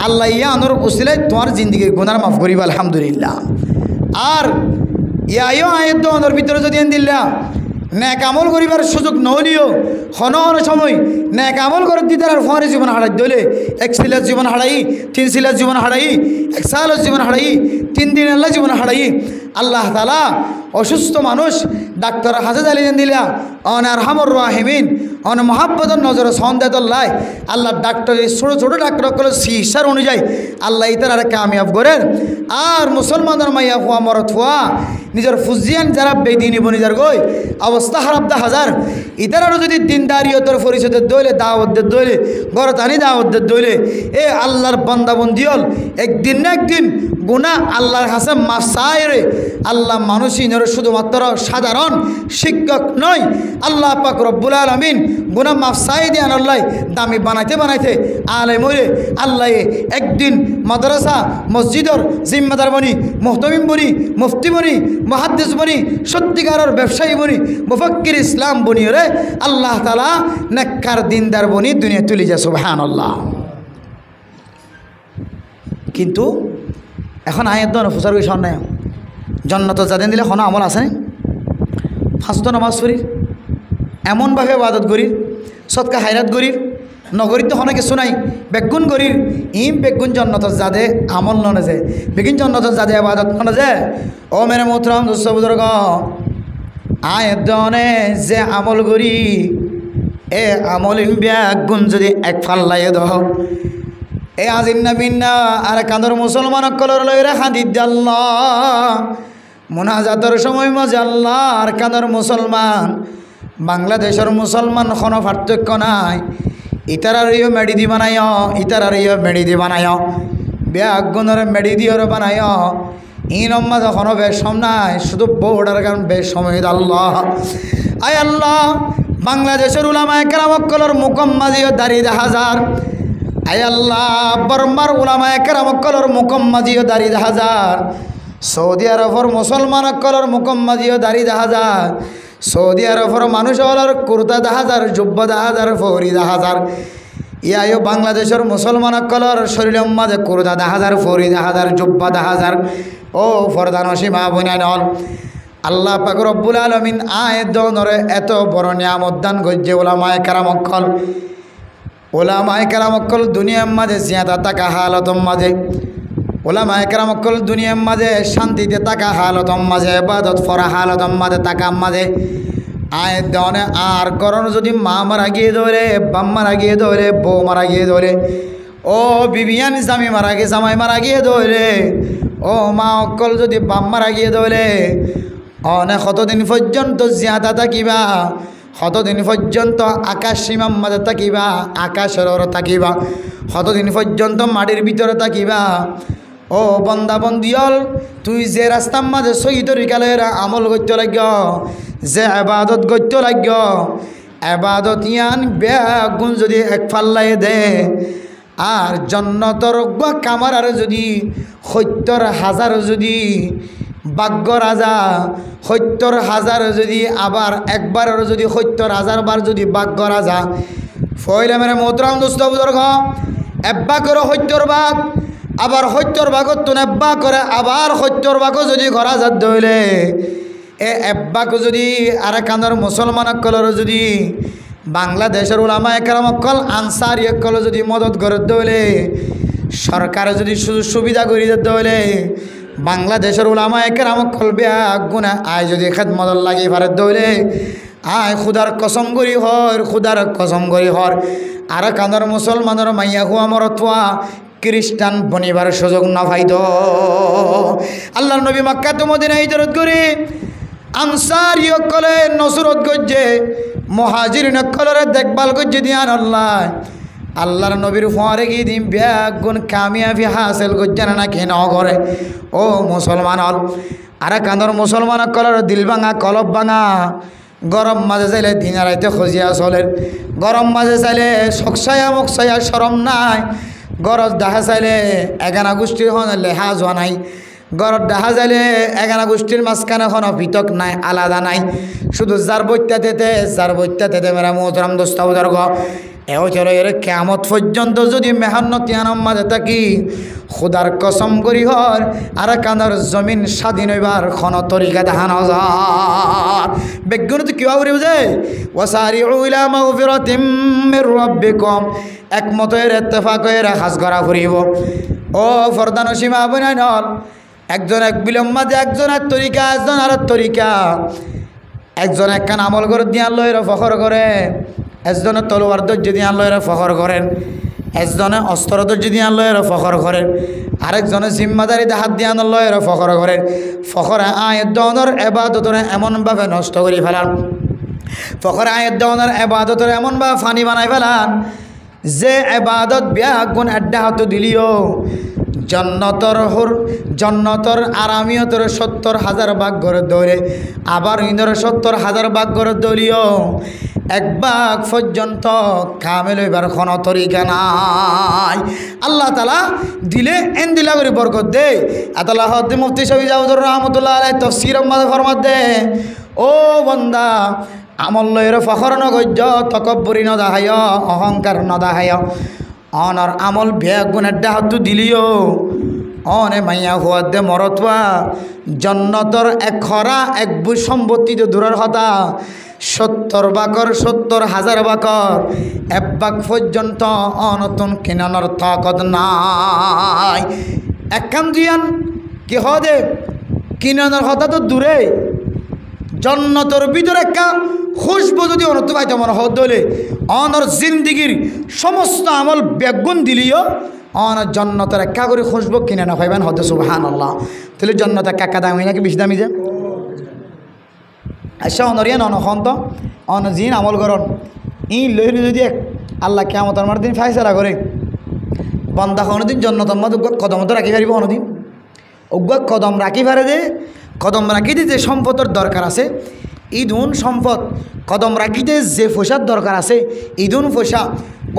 আল্লাহ ইয়া আনোর উসিলায় তোমার জিন্দগির গুনার মাফ করিবা আলহামদুলিল্লাহ। আর ইয়াইও আয়ত আনোর ভিতরে যদি এন দিল্লা ন্যাক আমল করিবার সুযোগ নহলিও হন সময় ন্যাক আমল করে দিতে আর ফোয়ারে জীবন হারাই দিলে 1 সিলার জীবন হারাই 3 সিলার জীবন হারাই 1 সালের জীবন হারাই 3 দিন আল্লাহ জীবন হারাই আল্লাহ তাআলা অসুস্থ মানুষ ডাক্তার হাজে জালিয়ে দিলা অন আরহামুর রাহিমিন অন মহাব্বতের নজরে সন্দেহল্লাহ আল্লাহ ডাক্তারের ছোটো ছোটো ডাক্তার সকলের চিকিৎসার অনুযায়ী আল্লাহ ইতার আর কামিয়াব করেন। আর মুসলমানের মাইয়া হুয়া মরত হুয়া নিজের ফুজিয়ান যারা বেদিনী বনিজার গই অবস্থা খারাপ 10,000 ইতারারও যদি দিনদারিয়তের পরিচয়ের দইলে দাওয়াতের দইলে ঘর টানি দাওয়াতের দইলে এ আল্লাহর বান্দাবন্দি হল একদিন না একদিন গুনাহ আল্লাহর কাছে মাফ চায় রে আল্লাহ মানুষই শুধুমাত্র সাধারণ শিক্ষক নয় আল্লাহ পাক রব্বুল আলামিন গুনাহ মাফ চায় দিয়ে আল্লাহ দামি বানাইতে বানাইতে আলেম হইলে আল্লাহ একদিন মাদ্রাসা মসজিদর জিম্মাদার বনি মুহতামিম বনি মুফতি বনি মুহাদ্দিস বনি সত্যিকারের ব্যবসায়ী বনি মুফাক্কির ইসলাম বনি রে আল্লাহ তাআলা নেককার দিনদার বনি দুনিয়া তুলি যায় সুবহানাল্লাহ। কিন্তু এখন আয়াত দন ফুসার কই শোন না জান্নাত যাদেন দিলে কোনো আমল আছে 5 টো নামাজ পড়ি এমনভাবে ইবাদত করি সদকা হায়রাত করি নগরীর তো অনেক কিছু নাই বেগুন করি বেগুন জন্নত যাদে আমল ননে যায় বেগুন জন্নত যাদে ইবাদত ননে যায় ও মেরে মোহতরম দোস্ত বুজুর্গ আয়াত দনে যে আমল করি এ আমল বেগুন যদি এক ফাল্লাইয়ে দাও এ আজিন্না বিন্না আর কাঁদর মুসলমান কলর লইরা হাদিদ আল্লাহ মুনাজাতের সময় মাঝে আল্লাহ আর কাঁদর মুসলমান বাংলাদেশের মুসলমান কোনো পার্থক্য নাই ইতারার ইয়ে মেডি দি বানায় ইতারার ইয়ে মেডি দি বানায় বেগুনের মেডি দিয়েও বানায় ইনম্মা যখনও বেশম নাই শুধু বউডার কারণ বেশম আল্লাহ আয় আল্লাহ বাংলাদেশের উলামায়ে কেরাম কলর মুকম্মাজিও দাড়ি 10,000 আয় আল্লাহ বর্মার উলামায়ে কেরাম কলর মুকম্মাজিও দাড়ি 10,000 সৌদি আরবের মুসলমান কলর মুকম্মাজিও দাড়ি 10,000 সৌদি আরবের মানুষ হলর কুর্তা 10,000 জুব্বা 10,000 ফৌরি 10,000 ইয়ায়ও বাংলাদেশের মুসলমান কলর শরীরের মাঝে কুর্তা 10,000 ফৌরি 10,000 জুব্বা 10,000 ও ফরদান সীমা বুনাই নল আল্লাহ পাক রব্বুল আলামিন আয়াত দনরে এত বড় নিয়ামত দান গজ্জে উলামায়ে কেরাম কল ওলামায়ে কেরাম কল দুনিয়ার মাঝে জিয়াদা থাকা হালতম মাঝে ওলামায়ে কেরাম কল দুনিয়ার মাঝে শান্তিতে থাকা হালতম মাঝে ইবাদত করা হালতম মাঝে থাকা মাঝে আয়াত দনে আর করণ যদি মা মারা গিয়ে ধরে বাম মারা গিয়ে ধরে বউ মারা গিয়ে ধরে ও বিবিয়ান স্বামী মারা গিয়ে জামাই মারা গিয়ে ধরে ও মা অকল যদি বাম মারা গিয়ে ধরে অনেক কতদিন পর্যন্ত জিয়াদা থাকিবা কতদিন পর্যন্ত আকাশ সীমার মাঝে থাকিবা আকাশের ওর থাকিবা কতদিন পর্যন্ত মাটির ভিতরে থাকিবা ও বন্দা বন্দিয়ল তুই যে রাস্তার মাঝে সহি তরিকালের আমল করতে লাগ যে আবাদত করতে লাগ আবাদত ইয়ান বেগুন যদি এক ফাল্লাই দে আর জন্নতর কামার যদি 70,000 যদি ভাগ্য রাজা ৭০,০০০ যদি আবার একবারের যদি ৭০,০০০ বার যদি ভাগ্য রাজা ফয়লা মেরে মোহতরম দোস্ত বুজুর্গ এব্বা করে ৭০ ভাগ আবার ৭০ ভাগত তুন এব্বা করে আবার ৭০ ভাগও যদি ঘরা যাত দইলে এ এব্বাকে যদি আর কান্দর মুসলমানসকলের যদি বাংলাদেশের উলামায়ে কেরামসকল আনসারি সকল যদি মদত করে দইলে সরকারে যদি সুযোগ সুবিধা করে দিতে হইলে বাংলাদেশের উলামায়ে কেরামসকল বেয়াক গুনাহ আয় যদি খেদমত লাগি পারে দইলে আয় খুদার কসম করি হর খুদার কসম করি হর আর কান্দর মুসলমানের মাইয়া হুয়া মরতোয়া খ্রিস্টান বনিবার সুযোগ না পাইত আল্লাহর নবী মক্কা তো মদিনা হিজরত করে আনসারি সকলে নসরত গজ্জে মুহাজিরিন সকলের দেখভাল গজ্জে দিয়ান আল্লাহর নবীর ফুয়ারে গিয়ে দিন ব্যাগ গুণ কামিয়াবি হাসিল গজ্জানা না কেন করে ও মুসলমান হল আর কান্দর মুসলমান সকলের দিল ভাঙা কলব ভাঙা গরম মাঝে চাইলে দিনারাইতে খজিয়া চলেন গরম মাঝে চাইলে সকসায়া মকসায়া সরম নাই গরজ দেখা চাইলে এগানা গোষ্ঠীর হন লেহা যোৱা নাই গরত দেখা যাইলে এগানা গোষ্ঠীর মাঝখানে কোনো পৃথক নাই আলাদা নাই শুধু যার বৈত্যাতে মেরা মোহতরম দোস্ত বুজুর্গ এও চলো এর কিয়ামত পর্যন্ত যদি মেহনতি আনম মাঝে থাকি খুদার কসম করি হর আর কানার জমিন স্বাধীন হইবার কোন তরিকা দেখানো যায় বেগুন তো কিবা করি বুঝে ওয়াসারিউ ইলা মাগফিরাতিম মির রাব্বিকুম একমত এর ইত্তেফাক এর হাজ করা করিব ও ফরদান সীমা বনাইন একজন এক বিলম্ব মাঝে একজনের তরিকা একজন আর তরিকা একজন একখান আমল করে দিয়ে আল্লাহ এরা ফখর করে একজনে তলোয়ার ধৈর্য দিয়ে আল্লাহ এরা ফখর করেন একজনে অস্ত্র ধৈর্য দিয়ে আল্লাহ এরা ফখর করেন আরেকজনে জিম্মাদারিতে হাত দিয়ে আল্লাহ এরা ফখর করেন ফখর আয়ের দনের এবাদতরে এমনভাবে নষ্ট করে ফেলান ফখর আয়ের দনের এবাদতরে এমনভাবে ফানি বানাই ফেলান যে এবাদত ব্যাগ গুণ আড্ডা হাত দিলিও জন্নতর আরামিয়তর ৭০,০০০ ভাগ করে দৌড়ে আবার ইন্দর ৭০,০০০ ভাগ করে দৌড়িও এক ভাগ পর্যন্ত কামেল হইবার কোনো তরিকা নাই আল্লাহ তাআলা দিলে এন দিলা করে বরকত দে আতাল্লাহ হদ্দে মুফতি শফি জাউদুর রহমতুল্লাহ আলাইহি তাফসীর মাঝে ফরমাত দে ও বান্দা আমল লয়ের ফখর নগজ্য তকব্বুরি নদাহায় অহংকার নদাহায় অনর আমল ভেয়া গুণের ডাহাতু দিলিও অনে মাইয়া হুয়া দে মরতবা জন্নতর এক খরা এক বুঝ সম্পত্তি তো দূরের কথা ৭০ বাকর ৭০,০০০ বাকর এক বাক পর্যন্ত অনতুন কিনানোর তাকত নাই একখান দিয়ান কি হদে কিনানোর কথা তো দূরে জন্নতর ভিতরে একটা খুশবু যদি অনত পাইতে মনে হদ হলে অনর জিন্দিগির সমস্ত আমল বেগুন দিলিও অনর জন্নতের একা করে খুশবু কিনে না পাইবেন হদ সুবহানাল্লাহ তাহলে জন্নত একা দামি নাকি বেশি দামি যে আচ্ছা অনরিয়া নখন তো অন জিন আমল করন ই লইলে যদি আল্লাহ কিয়ামতের মার দিন ফাইসালা করে বন্দা কোনোদিন জন্নতর মধ্যে কদম তো রাখি পারিব কোনোদিন অজ্ঞ কদম রাখি পারে যে কদম রাখিতে যে সম্পদের দরকার আছে ইদুন সম্পদ কদম রাখিতে যে পয়সার দরকার আছে ইদুন পয়সা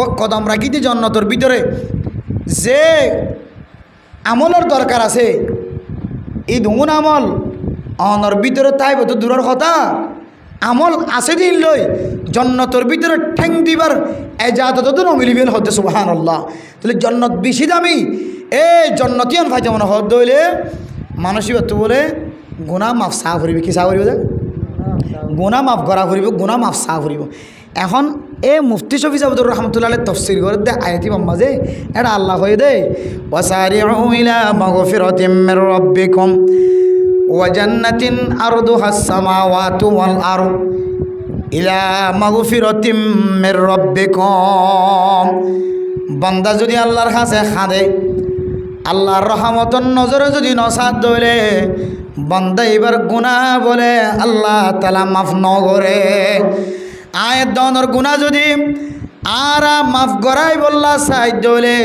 ও কদম রাখিতে জন্নতর ভিতরে যে আমলের দরকার আছে ইদুন আমল অনর ভিতরে তাই তো দূরের কথা আমল আছে দিন লই জন্নতর ভিতরে ঠেং দিবার এজাজত তো নমিলিবেন হতে সুবহানাল্লাহ তাহলে জন্নত বেশি দামি এই জন্নতিয়ান ফাইতে মনে হদ হইলে মানসিক তো বলে গুণা মাফ চাহ ফুরিব কি চাহ ফুরিব যে গুণা মাফ করা ফুরিব গুণা মাফ চাহ ফুরিব এখন এই মুফতি শফি জাউদুর রহমতুল্লাহ তফসির করে দে আয়াতি বাম্মা যে এটা আল্লাহ হয়ে দে ওয়াসারিউ ইলা মাগফিরাতিম মির রাব্বিকুম ওয়া জান্নাতিন আরদুহাস সামাওয়াতু ওয়াল আরদ ইলা মাগফিরাতিম মির রাব্বিকুম বান্দা যদি আল্লাহর কাছে খাদে আল্লাহর রহমতন নজরে যদি নসাদ দইলে বান্দা এবার গুনাহ বলে আল্লাহ তাআলা মাফ নগরে আয়াত দনর গুনাহ যদি আর মাফ করাই বললা সাহায্য হলে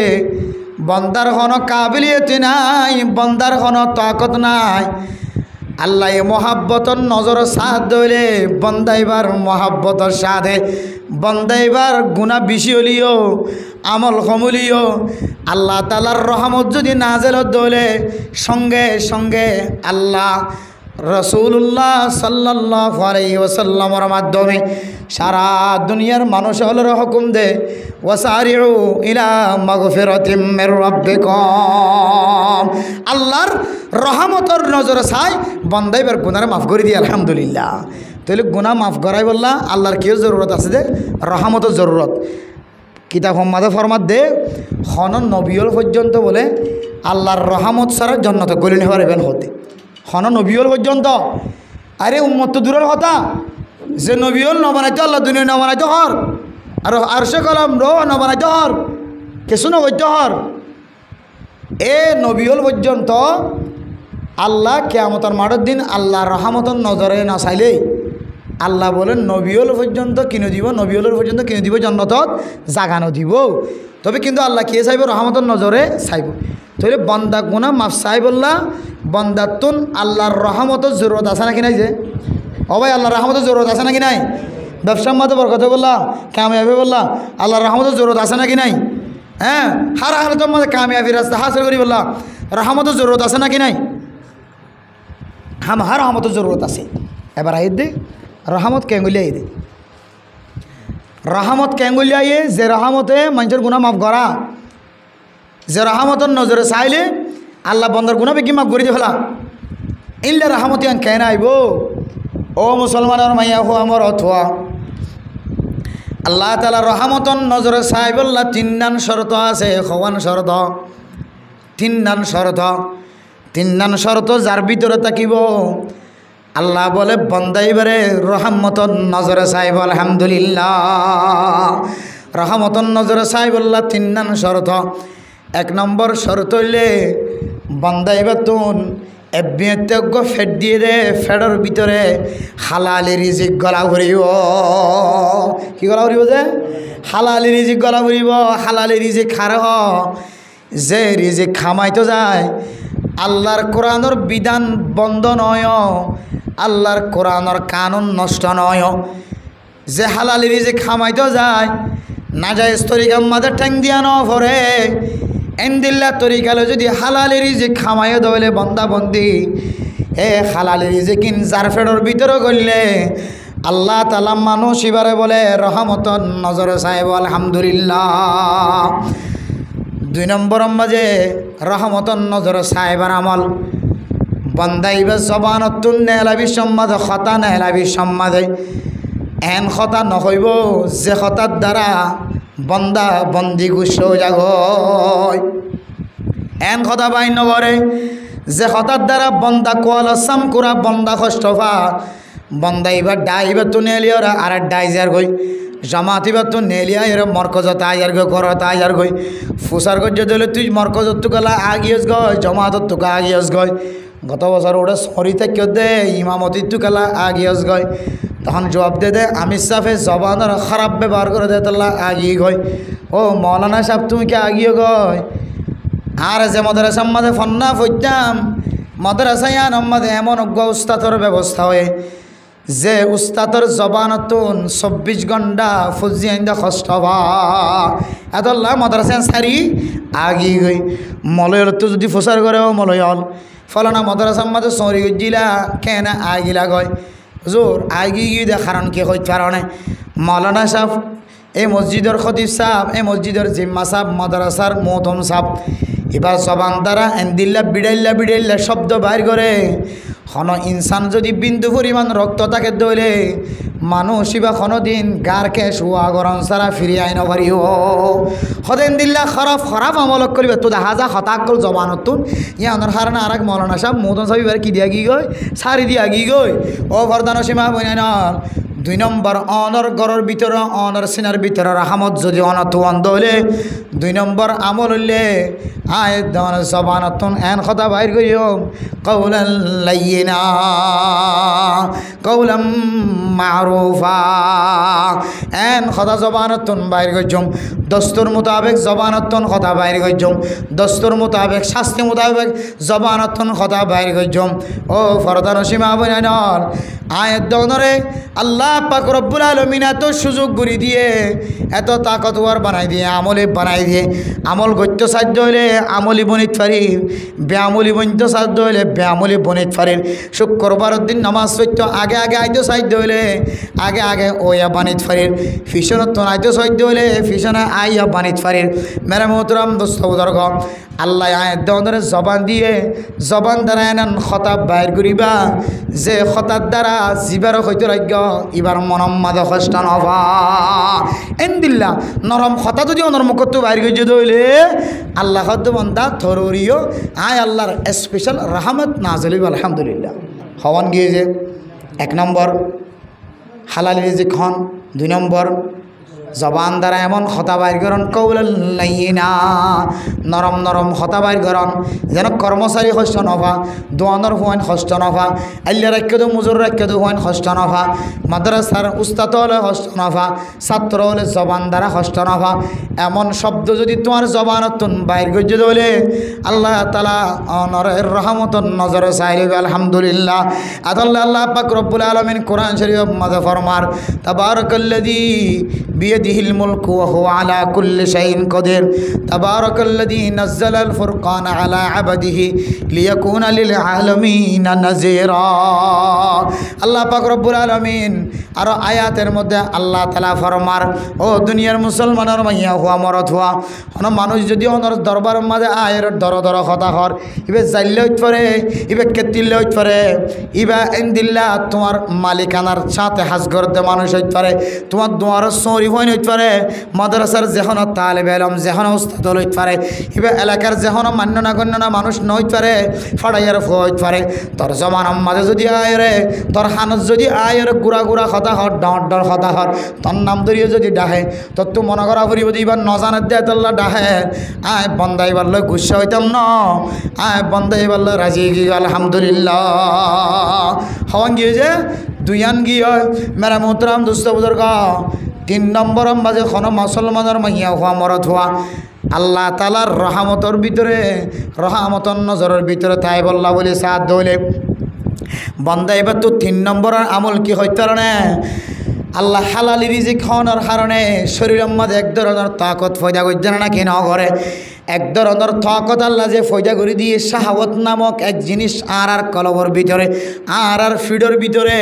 বন্দার কোনো কাবিলিয়ত নাই বন্দার কোনো তাকত নাই আল্লাহ এ মহাব্বতর নজর সাথ দইলে বন্দাইবার মহাব্বতর সাথে বন্দাইবার গুণা বেশি হলিও আমল কমলিও আল্লাহ তালার রহমত যদি নাজেল দইলে সঙ্গে সঙ্গে আল্লাহ রসুল্লাহ সাল্লাল্লাহু আলাইহি ওয়াসাল্লামের মাধ্যমে সারা দুনিয়ার মানুষ হলের হুকুম দে ওয়াসারিউ ইলা মাগফিরাতিম মির রাব্বিকুম আল্লাহর রহমতর নজর চাই বন্দাইবার গুনাহ মাফ করে দিয়ে আলহামদুলিল্লাহ। তাহলে গুনাহ মাফ করাই বললা আল্লাহর কেউ জরুরত আছে দে রহমতের জরুরত। কিতাব সম্মাদে ফরমাত দে হনন নবিয়ল পর্যন্ত বলে আল্লাহর রহমত ছাড়া জান্নাতে গলি নিতে পারবেন হতে হন নবিয়ল পর্যন্ত। আরে উম্মত তো দূরের কথা যে নবিয়ল নবানাইতে আল্লাহ দুনিয়া নবানাইতে হর আর সে কলম রো নবানাইতে হর কিছু নবৈতে হর এ নবিয়ল পর্যন্ত আল্লাহ কেয়ামতের মাঠের দিন আল্লাহর রহমতের নজরে না চাইলেই আল্লাহ বলেন নবিয়ল পর্যন্ত কিনে দিব নবিয়লের পর্যন্ত কিনে দিব জান্নাতত জাগানো দিব। তবে কিন্তু আল্লাহ কে চাইব রহমতের নজরে চাইব। তাহলে বন্দা গুনাহ মাফ চাই বললা বন্দাতুন আল্লাহর রহমতের জরুরত আছে নাকি নাই যে ও ভাই আল্লাহর রহমতের জরুরত আছে নাকি নাই? ব্যবসার মাঝে বরকত বললা কামিয়াবি বললা আল্লাহর রহমতের জরুরত আছে নাকি নাই? হ্যাঁ হার হালতের মধ্যে কামিয়াবি রাস্তা হাসিল করি বললা রহমতের জরুরত আছে নাকি নাই? হার রহমতের জরুরত আছে। এবার আই দে রহমত কেঙ্গুলিয়াই দে রহমত কেঙ্গুলিয়াইয়ে যে রহমতে মানুষের গুনাহ মাফ করা যে রহমতের নজরে চাইলে আল্লাহ বন্দার গুনাহ কি মাফ করে দিয়ে ফেলা ইল্লা রহমতি আন কেন আইব ও মুসলমানের মাইয়া হো আমার অথবা আল্লাহ তাআলা রহমতন নজরে চাই বললা তিনদান শর্ত আছে খওয়ান শর্ত তিনদান শর্ত যার ভিতরে থাকিব আল্লাহ বলে বন্দাইবারে রহমতন নজরে চাইব আলহামদুলিল্লাহ। রহমতন নজরে চাই বললা তিনদান শর্ত। এক নম্বর শর্ত হইলে বন্দাইবা তুন এবিয়জ্ঞ ফেট দিয়ে দে ফেডর ভিতরে হালালি রিজিক গলা ভরিব। কি গলা ভরিব যে হালালি রিজিক গলা ভরিব। হালালি রিজিক খারে হ যে রিজিক খামাইতো যায় আল্লাহর কোরআনের বিধান বন্ধ নয় আল্লাহর কোরআনের কানুন নষ্ট নয়। যে হালালি রিজিক খামাইতো যায় না যায় তরিকার মাঝে ঠ্যাং দিয়া ন ভরে এন্দিল্লা তরিকালে যদি হালালি রিজিক খামাইও দইলে বন্দা বন্দি এ হালালি রিজিকিন যার ফেডর ভিতরে করলে আল্লাহ তাআলা মানুষ এবারে বলে রহমতন নজরে চাইব আলহামদুলিল্লাহ। দুই নম্বর মাঝে রহমতন নজরে চাইবার আমল বন্দাইবে জবানতুন নেলাবি সম্মাদে খতা নেলাবি সম্মাদে এন খতা নহইব যে খতার দ্বারা বন্দা বন্দি গুছ যাগ এন কথা বাই নগরে যে খতার দ্বারা বন্দা কোয়ালসাম কুরা বন্দা কষ্টফা বন্দাইবার ডাইবার তো নেলিয়রা আর ডাইজার গই জমাতিবার তো নেলিয়া এর মরকজত আয়ার গই করত আয়ার গই ফুসার গজ দিলে তুই মরকজত তো গলা আগিয়স গয় জমাতত তো আগিয়স গয় গত বছর ওটা সরিতে কেউ দে ইমামতি তো গলা আগিয়স গয় তখন জবাব দে আমি সাফে জবানের খারাপ ব্যবহার করে দে তাল্লা আগিয়ে গয় ও মৌলানা সাহেব তুমি কি আগিয়ে গয় আর যে মাদ্রাসার মাঝে ফন্না ফইতাম মাদ্রাসায় আমাদের এমন অজ্ঞ উস্তাদর ব্যবস্থা হয়ে যে উস্তাদর জবানতুন 24 ঘন্টা ফুজি আইন্দা কষ্ট হবা এতল্লা মাদ্রাসা সারি আগি গই মলয়ল তো যদি ফসার করে মলয়ল ফলানা মাদ্রাসার মাঝে সরি গিলা কেনা আগিলা গয় জোর আগি গিয়ে দে কারণ কি হইতে পারে মৌলানা সাহেব এই মসজিদের খতিব সাহেব এই মসজিদের জিম্মা সাহেব মাদ্রাসার মোহতম সাহেব এবার জবান দ্বারা এন্দিল্লা বিড়াইল্লা শব্দ বাইর করে হন ইনসান যদি বিন্দু পরিমাণ রক্ত তাকে দইলে মানুষ ইবা কোনোদিন গারকে শুয়া গরম সারা ফিরিয়ে আইন পারিও হদেন দিল্লা খারাপ আমলক করিবে তো দেখা যা হতাকল জবানতুন ইয়ানোর হারানা আর এক মৌলানা সাহেব মোহতম সাহেব এবার কি দিয়া গি গই সারি দিয়া গি গই ও ফরদান সীমা বইনান 2 নম্বর অনর গরর ভিতরে অনর সিনার ভিতরে রাহমত যদি অনতুয়ান দলে 2 নম্বর আমল হইলে আয়াত দন জবানতুন এন কথা বাইর করিও কওলান লাইয়িনা কওলাম মারুফা এন কথা জবানতুন বাইর করিম দস্তুর মোতাবেক জবানতুন কথা বাইর করিম দস্তুর মোতাবেক শাস্তি মোতাবেক জবানতুন কথা বাইর করিম ও ফরদান সীমা বনানর আয়াত দনরে আল্লাহ পাক রব্বুল আলামিন এত সুযোগ গুরি দিয়ে এত তাকতওয়ার বানাই দিয়ে আমলে বানাই দিয়ে আমল গত্য সাধ্য হইলে আমলি বনিত পারি ব্যামলি বনিত সাধ্য হইলে ব্যামলি বনিত পারি শুক্রবারের দিন নামাজ পড়তে আগে আগে আইতো সাধ্য হইলে আগে আগে ওয়া বানিত পারি ফিশনত আইতো সাধ্য হইলে ফিশনে আইয়া বানিত পারি মেরা মোহতরম দোস্ত বুজুর্গ আল্লাহ আয়াত দনরে জবান দিয়ে জবান দ্বারা এনান খতাব বাইর করিবা যে খতার দ্বারা জিবার হইতো রাজ্য এবার মনম্মাদ খস্তান হবা এন্দিল্লা নরম কথা যদি অনর মুখত বাইর করে যদি হইলে আল্লাহ খদ্দ বন্দা থরিও আয় আল্লাহর স্পেশাল রহমত নাজিল হইব আলহামদুলিল্লাহ হওয়ান গিয়ে যে 1 নম্বর হালাল রিজিক খন 2 নম্বর জবান দ্বারা এমন খতা বাইর করন কওলাল লাইয়িনা নরম নরম খতা বাইর করন যেন কর্মচারী কষ্ট নভা দোয়ানর হুয়ান কষ্ট নভা আল্লাহ রাখ্য দো মুজুর রাখ্য দো হুয়ান কষ্ট নভা মাদ্রাসার উস্তাদ হলে কষ্ট নভা ছাত্র হলে জবান দ্বারা কষ্ট নভা এমন শব্দ যদি তোমার জবানতুন বাইর করে যদি বলে আল্লাহ তাআলা অনরের রহমতন নজরে চাইবে আলহামদুলিল্লাহ আদাল্লাহ আল্লাহ পাক রব্বুল আলামিন কোরআন শরীফ মাঝে ফরমার তাবারাকাল্লাযী بيده الملك وهو على كل شيء قدير تبارك الذي نزل الفرقان على عبده ليكون للعالمين نذيرا الله পাক রব্বুল আলামিন আর আয়াতের মধ্যে আল্লাহ তাআলা ফরমার ও দুনিয়ার মুসলমানের মাইয়া হুয়া মরদ হুয়া কোন মানুষ যদি ওনার দরবারের মাঝে আয়ের দর দর কথা হর ইবে জাইলে হইতে পারে ইবে কেতিলে হইতে পারে ইবা ইনদিল্লাহ তোমার মালিকানার সাথে হাজগর দে মানুষ হইতে পারে তোমার দুয়ার সরি হইন হইতে পারে মাদ্রাসার যেহন তালেব ইলম যেহন উস্তাদ হইতে পারে ইবে এলাকার যেহন মান্য না গণ্য না মানুষ নইতে পারে ফাড়াইয়ার হইতে পারে তোর জমানার মাঝে যদি আয়রে তোর হানত যদি আয়ের গুড়া গুড়া কথা হর ডর ডর কথা হর তোর নাম ধরিয়ে যদি ডাহে তোর তো মনে করা ফুরিব এবার নজানের দেয় তোল্লা ডাহে আয় বন্দাই বাল্য গুসা হইতাম ন আয় বন্দাই বাল্য রাজি গিয়ে আলহামদুলিল্লাহ হওয়ান গিয়ে যে দুইয়ান গিয়ে মেরা মোহতরাম দুস্থ বুজুর্গ 3 নম্বর মাঝে কোনো মুসলমানের মাইয়া হওয়া মরদ হওয়া আল্লাহ তাআলার রহমতের ভিতরে রহমতর নজরের ভিতরে তাই বল্লা বলে সাথ দইলে বন্দা এবার তো 3 নম্বরের আমল কি হইতে না আল্লাহ হালালি রিজিক খাওয়ানোর কারণে শরীরের মধ্যে এক ধরনের তাকত ফয়দা করছে না কি না করে এক ধরনের তাকত আল্লাহ যে ফয়দা করে দিয়ে শাহাওয়াত নামক এক জিনিস আর কলবর ভিতরে আর ফিডর ভিতরে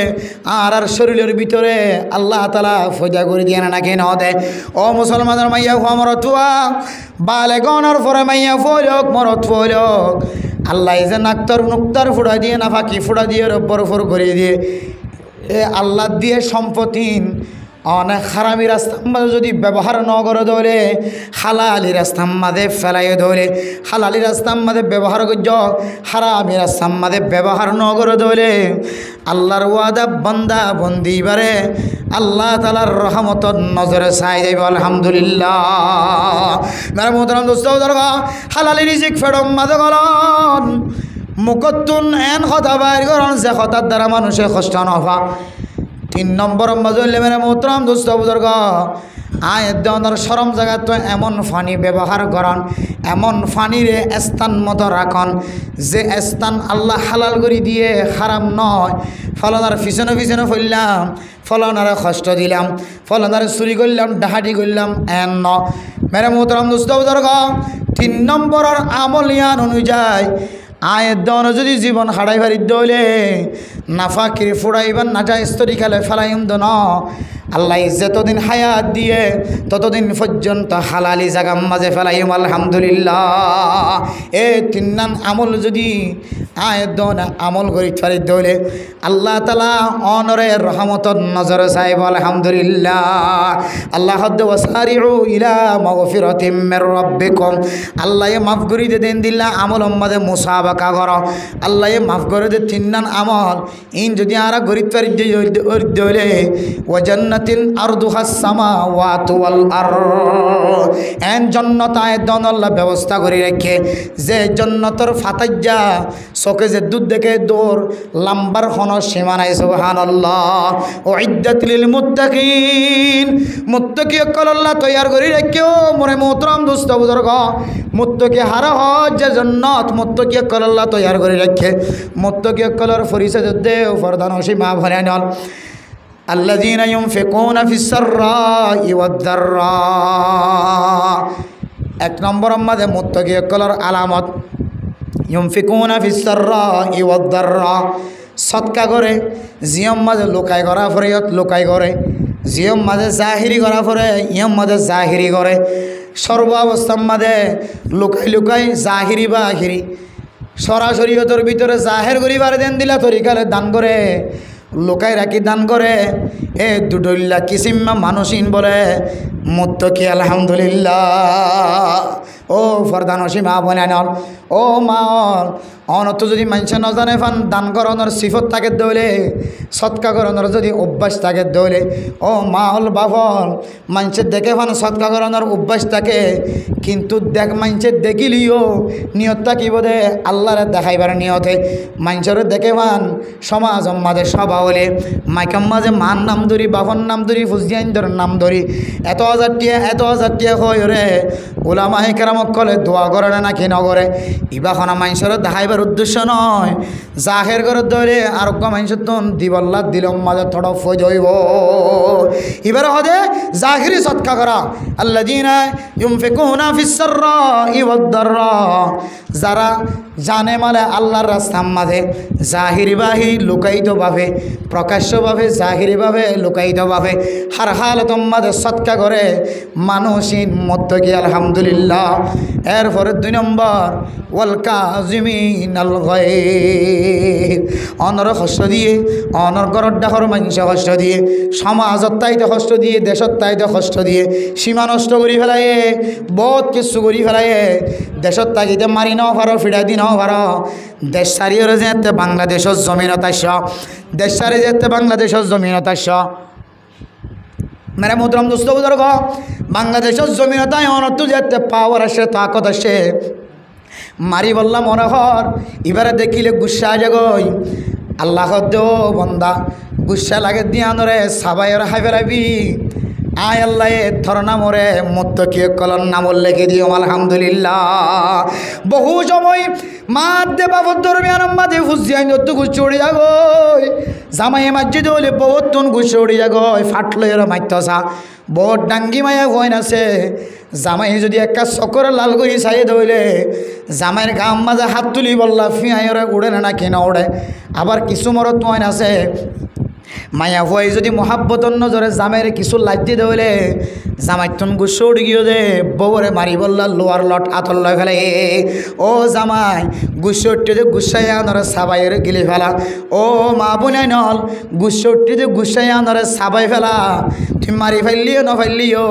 আর শরীরের ভিতরে আল্লাহ তাআলা ফয়দা করে দিয়ে না কি না দেয় ও মুসলমানের মাইয়া হুয়া মরতুয়া বালেগনের পরে মাইয়া ফলক মরত ফলক আল্লাহ যে নাক্তর নুক্তার ফুড়া দিয়ে না ফাঁকি ফুড়া দিয়ে রব্বর ফর করিয়ে দিয়ে আল্লাহ দিয়ে সম্পত্তিন অনেক হারামি রাস্তার মাঝে যদি ব্যবহার ন করে ধরে হালালি রাস্তার মাঝে ফেলাই ধরে হালালি রাস্তার মাঝে ব্যবহার করছ হারামি রাস্তার মাঝে ব্যবহার ন করে ধরে আল্লাহর ওয়াদা বন্দা বন্দি বারে আল্লাহ তাআলার রহমতর নজরে চাই যাইব আলহামদুলিল্লাহ মেরা মোহতারাম দোস্ত হালালি রিজিক ফেরম মাঝে গলন মুকতুন এন কথা বাইর করন যে কথার দ্বারা মানুষের কষ্ট নভা 3 নম্বর মজলে মেরে মোহতরম দোস্ত বুজুর্গ আয়াত দেওয়ার শরম জায়গা তো এমন ফানি ব্যবহার করন এমন ফানিরে স্থান মতো রাখন যে স্থান আল্লাহ হালাল করে দিয়ে হারাম নয় ফলনার পিছনে পিছনে ফেললাম ফলনারে কষ্ট দিলাম ফলনারে চুরি করলাম ডাহাটি করলাম এন ন মেরে মোহতরম দোস্ত বুজুর্গ 3 নম্বরের আমল ইয়ান অনুযায়ী আয়ের দন যদি জীবন হারাই ফারি দলে নাফাকির ফুড়াইবার নাটা স্তরি খেলে ফেলাইম দন আল্লাহ যতদিন হায়াত দিয়ে ততদিন পর্যন্ত হালালি জাগাম মাঝে ফেলাইম আলহামদুলিল্লাহ। এ তিন আমল যদি আয়দন আমল করি পারি দৌলে আল্লাহ তালা অনরে রহমতর নজর সাহেব আলহামদুলিল্লাহ। আল্লাহ ওয়াসারিউ ইলা মাগফিরাতিম মির রাব্বিকুম, আল্লাহ মাফ করে দেন দিল্লা আমল মাঝে মুসাবাকা কর, আল্লাহ মাফ করে দে তিন আমল ইন যদি আর গরিব পারি দৌলে ও জান্নাতিন আরদুহাস সামাওয়াতু ওয়াল আরদ, এন জান্নাত আয়দন আল্লাহ ব্যবস্থা করে রেখে যে জান্নাতের ফাতাজ্জা চোখে যে দুধ দেখে দৌড় লাম্বার কোনো সীমা নাই। সুবহানাল্লাহ। উইদ্দাত লিল মুত্তাকিন, মুত্তাকি অকল আল্লাহ তৈয়ার করে রেখেও মোরে মোহতরম দোস্ত বুজুর্গ, মুত্তাকি হারা হজ যে জান্নাত মুত্তাকি অকল আল্লাহ তৈয়ার করে রেখে মুত্তাকি অকলের পরিচয় দেও ফরদান সীমা ভরে নল আল্লাযীনা ইউনফিকুনা ফিস সাররাই ওয়াদ দাররা। এক নম্বর আমাদের মুত্তাকি অকলের আলামত ইউনফিকুনা ফিস সাররাই ওয়াদ দাররা, সদকা করে জিয়ম মাঝে লোকাই করা ফরে লোকাই করে, জিয়ম মাঝে জাহিরি করা ফরে ইয়ম মাঝে জাহিরি করে, সর্বাবস্থার মাঝে লুকাই লুকাই জাহিরি বা আখিরি সরাসরিয়তর ভিতরে জাহের করিবার দেন দিলা তরিকালে দান করে, লোকাই রাখি দান করে। এ দুডল্লা কিসিম্মা মানুষিন বলে মুত্তাকি আলহামদুলিল্লাহ। ও ফরদান সীমা বনানল ও মাল অনত যদি মানুষ ন জানে ফান দান করানোর সিফত থাকে দৌলে সৎকা করানোর যদি অভ্যাস থাকে দৌলে ও মাল বাফল মানুষের দেখে ফান সৎকা করানোর অভ্যাস থাকে, কিন্তু দেখ মানুষের দেখিলিও নিয়তটা কি বোধে আল্লাহরে দেখাইবার নিয়তে মানুষের দেখে ফান সমাজ মাঝে সভা হলে মাইকাম মাঝে মান নাম ধরি বাফর নাম ধরি ফুজিয়াইন্দর নাম ধরি এত হাজার টিয়া হয় রে ওলামায়ে কেরামক কলে দোয়া করে না কি নগরে ইবাখনা মানুষের দেখাইবার উদ্দেশ্য নয়, জাহের করে ধরে আরোগ্য মানুষের তো দিবল্লা দিলম মাঝে থোড়া ফজ হইব। এবার হদে জাহিরি সৎকা করা আল্লাযীনা ইউনফিকুনা ফিস সাররাই ওয়াদ দাররা, যারা জানে মানে আল্লাহর রাস্তার মাঝে জাহিরিভাবে লুকায়িতভাবে প্রকাশ্যভাবে জাহিরিভাবে লুকায়িতভাবে হার হালতম মাঝে সৎকা করে মানুষিন মুত্তাকি আলহামদুলিল্লাহ। এরপরে 2 নম্বর ওয়াল কাযিমিনাল গায়ব, অনর কষ্ট দিয়ে অনর গরর ডাহর মানুষ কষ্ট দিয়ে সমাজত তাইতে কষ্ট দিয়ে দেশত তাইতে কষ্ট দিয়ে সীমা নষ্ট করি ফেলায় বহুত কিছু করি ফেলায় দেশত তাকিতে মারি নাও পারো ফিরা দি নাও পারো দেশ সারিয়ে যেতে বাংলাদেশের জমিনত আস দেশ সারি যেতে বাংলাদেশের জমিনত আস মেরে মোহতরম দোস্ত বুজুর্গ, বাংলাদেশের জমিনতায় অনর্থ যেতে পাওয়ার আসে তাকত আসে মারি বললাম মনোহর এবারে দেখিলে গুসা জাগই আল্লাহ দেও বন্দা গুসা লাগে দিয়া নরে সাবাইয়ের হাই ফেলাবি আয় আল্লাহ ধরনা মরে মুত্তাকি কলন নামল লেখে দিও আলহামদুলিল্লাহ। বহু সময় মাদ্দে বাবর দরমিয়ান মাঝে ফুসিয়াই যত গুছ উড়ে যাগই জামাই মসজিদে হলে বহুত তুন গুছ উড়ে যাগই ফাটলো এর মাইতসা বহুত ডাঙ্গি মায়া হইন আছে জামাই যদি একটা চকর লাল করি চাই ধরলে জামাইয়ের গাম মাঝে হাত তুলি বললা ফিয়াইরে উড়ে না কেনা উড়ে। আবার কিছু মরত মইন আছে মায়া হয়ে যদি মহাব্বতর নজরে জামাইরে কিছু লাজ্জি ধরলে জামাইতন গুসো উড়ে গিয়ে দে বউরে মারি বললা লোয়ার লট আতর লয় ফেলে ও জামাই গুসো উঠতে যে গুসাই আনরে সাবাইয়ের গিলি ফেলা ও মা বোনাই নল গুসো উঠতে যে গুসাই আনরে সাবাই ফেলা তুই মারি ফেললিও ন ফেললিও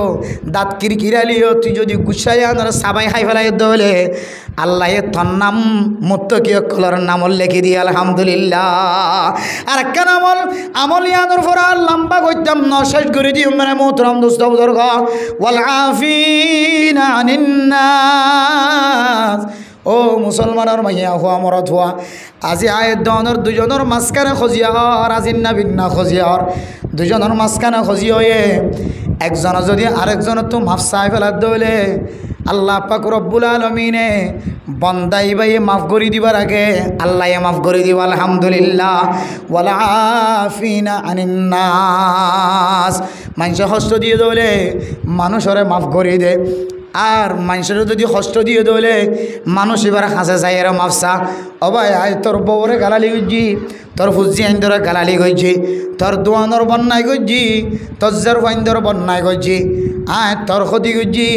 দাঁত কিরকিরালিও তুই যদি গুসাই আনরে সাবাই খাই ফেলাই দলে আল্লাহ তোর নাম মুত্তাকি কলর নামল লেখে দিয়ে আলহামদুলিল্লাহ। আর একটা নামল আমল ইয়ানোর পর আর লম্বা করতাম ন শেষ করে দিও মানে মোহতরম দোস্ত বুজুর্গ ওয়াল আফিনা আনিন নাস। ও মুসলমানের মাইয়া হওয়া মরত হওয়া আজি আয়ের দনের দুজনের মাঝখানে খজিয়া হর আজি না ভিন্না খজিয়া হর দুজনের মাঝখানে খজি হয়ে একজন যদি আরেকজনের তো মাফ চাই ফেলার দইলে আল্লাহ পাক রব্বুল আলমিনে বন্দাই বাই মাফ করে দিবার আগে আল্লাহ মাফ করে দিব আলহামদুলিল্লাহ। ওয়াল আফিনা আনিন নাস, মানুষ কষ্ট দিয়ে দইলে মানুষরে মাফ করে দে আর মানুষের যদি কষ্ট দিয়ে দলে মানুষ এবার হাসে যায় এরা মাফসা অবাই আয় তোর বউরে গালালি গজ্জি তোর ফুজি আইন্দরে গালালি গজ্জি তোর দোয়ানোর বন্যায় গজ্জি তোর জের ফাইন্দর বন্যায় গজ্জি আয় তোর ক্ষতি গজ্জি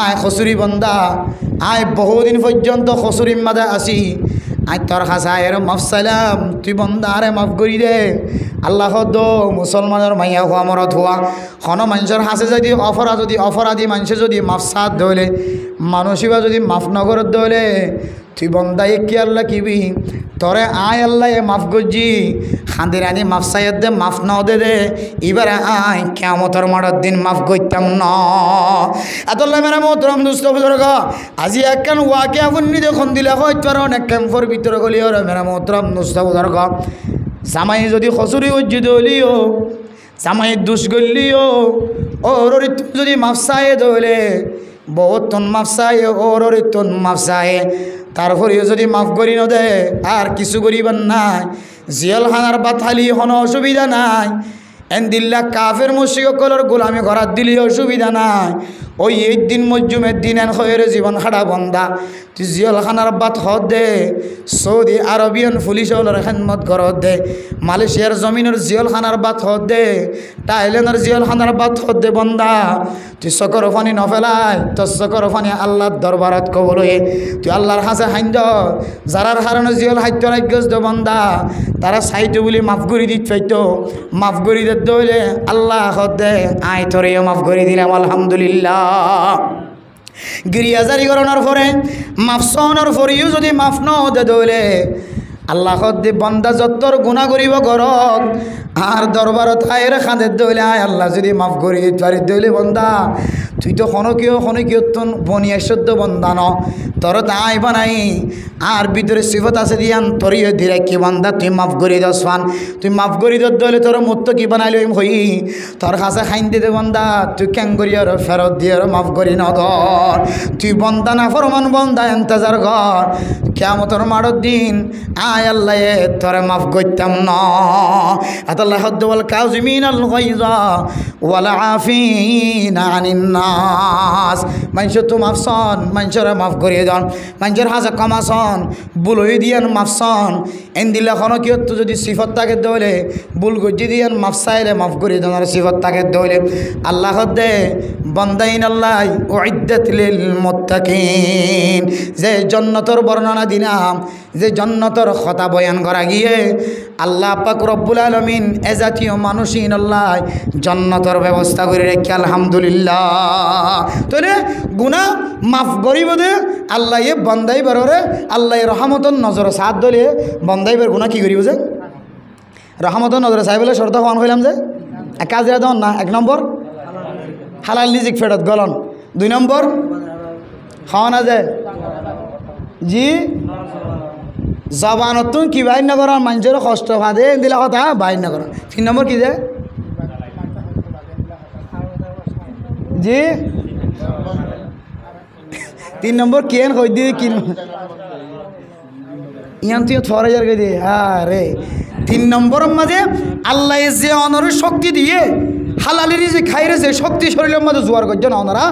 আয় খসুরি বন্দা আয় বহুদিন পর্যন্ত খসুরির মাদা আসি আয় তোর হাসা এর মাফ চাইলাম তুই বন্দা আরে মাফ করি দে আল্লাহ দো মুসলমানের মাইয়া হওয়া মরত হওয়া খন মানুষের হাসে যদি অপরাধী মানুষে যদি মাফ সাথ দলে মানুষিবা যদি মাফ নগরত দলে তুই বন্দাই কি আল্লাহ কিবি তরে আয় আল্লাহ মাফ গজ্জি খান্দির আনি মাফ চাইয়ের দে মাফ ন দে এবার আয় কেমতর মারার দিন মাফ করতাম ন এতল্লা মেরা মোহতরম দুস্থ বুজুর্গ আজি একখান ওয়াকে আপনি দেখুন দিলে হয়তো আর অনেক ক্যাম্পর ভিতরে গলি ওরা মেরা মোহতরম দুস্থ বুজুর্গ জামাই যদি খসুরি উজ্জি দলিও জামাই দুষ গলিও ওর যদি মাফ চাইয়ে দলে বহুত তন মাফ চাইয়ে ওর তন মাফ চাইয়ে তারপরেও যদি মাফ করি ন দে আর কিছু করিবার নাই জিয়ালখানার বাথালি কোনো অসুবিধা নাই এনদিল্লা কাফের মুশরিকগুলোর গোলামি করার দিলে অসুবিধা নাই ওই এই দিন মজ্জুমের দিন এন হয়ে জীবন খাড়া বন্ধা তুই জিয়ালখানার বাত হদ দে সৌদি আরবিয়ান পুলিশের খেদমত করত দে মালয়েশিয়ার জমিনের জিয়ালখানার বাত হদ দে থাইল্যান্ডের জিয়ালখানার বাত হদ দে বন্ধা তুই চকর ফানি নফেলাই তোর চকর ফানি আল্লাহর দরবারত কবলয়ে তুই আল্লাহর হাসে হাইন্দ যারার হারানো জিয়াল হাইত্য রাজ্যস দে বন্ধা তারা সাইটো বলি মাফ করে দিত পাইতো মাফ করে দিত দইলে আল্লাহ হদ দে আয় তোরেও মাফ করে দিলাম আলহামদুলিল্লাহ গিরিয়াজারি করানোর পরে মাফ সহনোর পরেও যদি মাফ ন দে দইলে আল্লাহ দে বন্দা যত্তর গুণা করিব গরক আর দরবারত আয়ের খাঁদের দইলে আয় আল্লাহ যদি মাফ করি পারি দইলে বন্দা তুই তো খনকীয় তোন বনিয়া সদ্য বন্দা ন তোর তাই বানাই আর ভিতরে সিফত আছে দিয়ান তোরিও ধীরে কি বন্দা তুই মাফ করি দস ফান তুই মাফ করি দলে তোর মুক্ত কি বানাইল হই তোর কাছে খাইন দিতে বন্দা তুই ক্যাং করি আর ফেরত দিয়ে মাফ করি ন ধর তুই বন্দা না ফরমান বন্দা এন্তজার ঘর কিয়ামতের মাড়র দিন আয় আল্লাহ তোরে মাফ করতাম না আল্লাহ হদ্দ ওয়াল কাযিমিনাল গায়যা ওয়াল আফিনা আনিন নাস মানুষ তো মাফসন মানুষের মাফ করিয়ে দেন মানুষের হাজা কমাসন বুলই দিয়ান মাফসন এন দিলে কোনো কি তো যদি সিফত তাকে দৌলে বুল গজ্জি দিয়ান মাফ চাইলে মাফ করিয়ে দেন আর সিফত তাকে দৌলে আল্লাহ দে বন্দাইন আল্লাহ উইদ্দাত লিল মুত্তাকিন যে জান্নাতের বর্ণনা দিলাম যে জান্নাতের কথা বয়ান করা গিয়ে আল্লাহ পাক রব্বুল আলামিন এ জাতীয় মানুষিন আল্লাহ জান্নাতের ব্যবস্থা করে রেখে আলহামদুলিল্লাহ তাহলে গুনাহ মাফ করিব দে আল্লাহ এ বন্দাই বারে আল্লাহ রহমতন নজর সাথ দলে বন্দাই বার গুনাহ কি করিব যে রহমতন নজর চাই বলে শর্ত হন হইলাম যে কাজে দন না এক নম্বর হালাল রিজিক ফেরত গলন দুই নম্বর খাওয়া না যায় জি জবানত কি বাইর না করার মানুষের কষ্ট ফাঁদে দিলা কথা বাইর না করা তিন নম্বর কি যায় জি তিন নম্বর কেন কই দিয়ে কি ইয়ান তুই 6000 কই দিয়ে আরে তিন নম্বরের মাঝে আল্লাহ যে অনর শক্তি দিয়ে হালালি রিজিক খাইরে যে শক্তি শরীরের মধ্যে জোয়ার করছে না ওনারা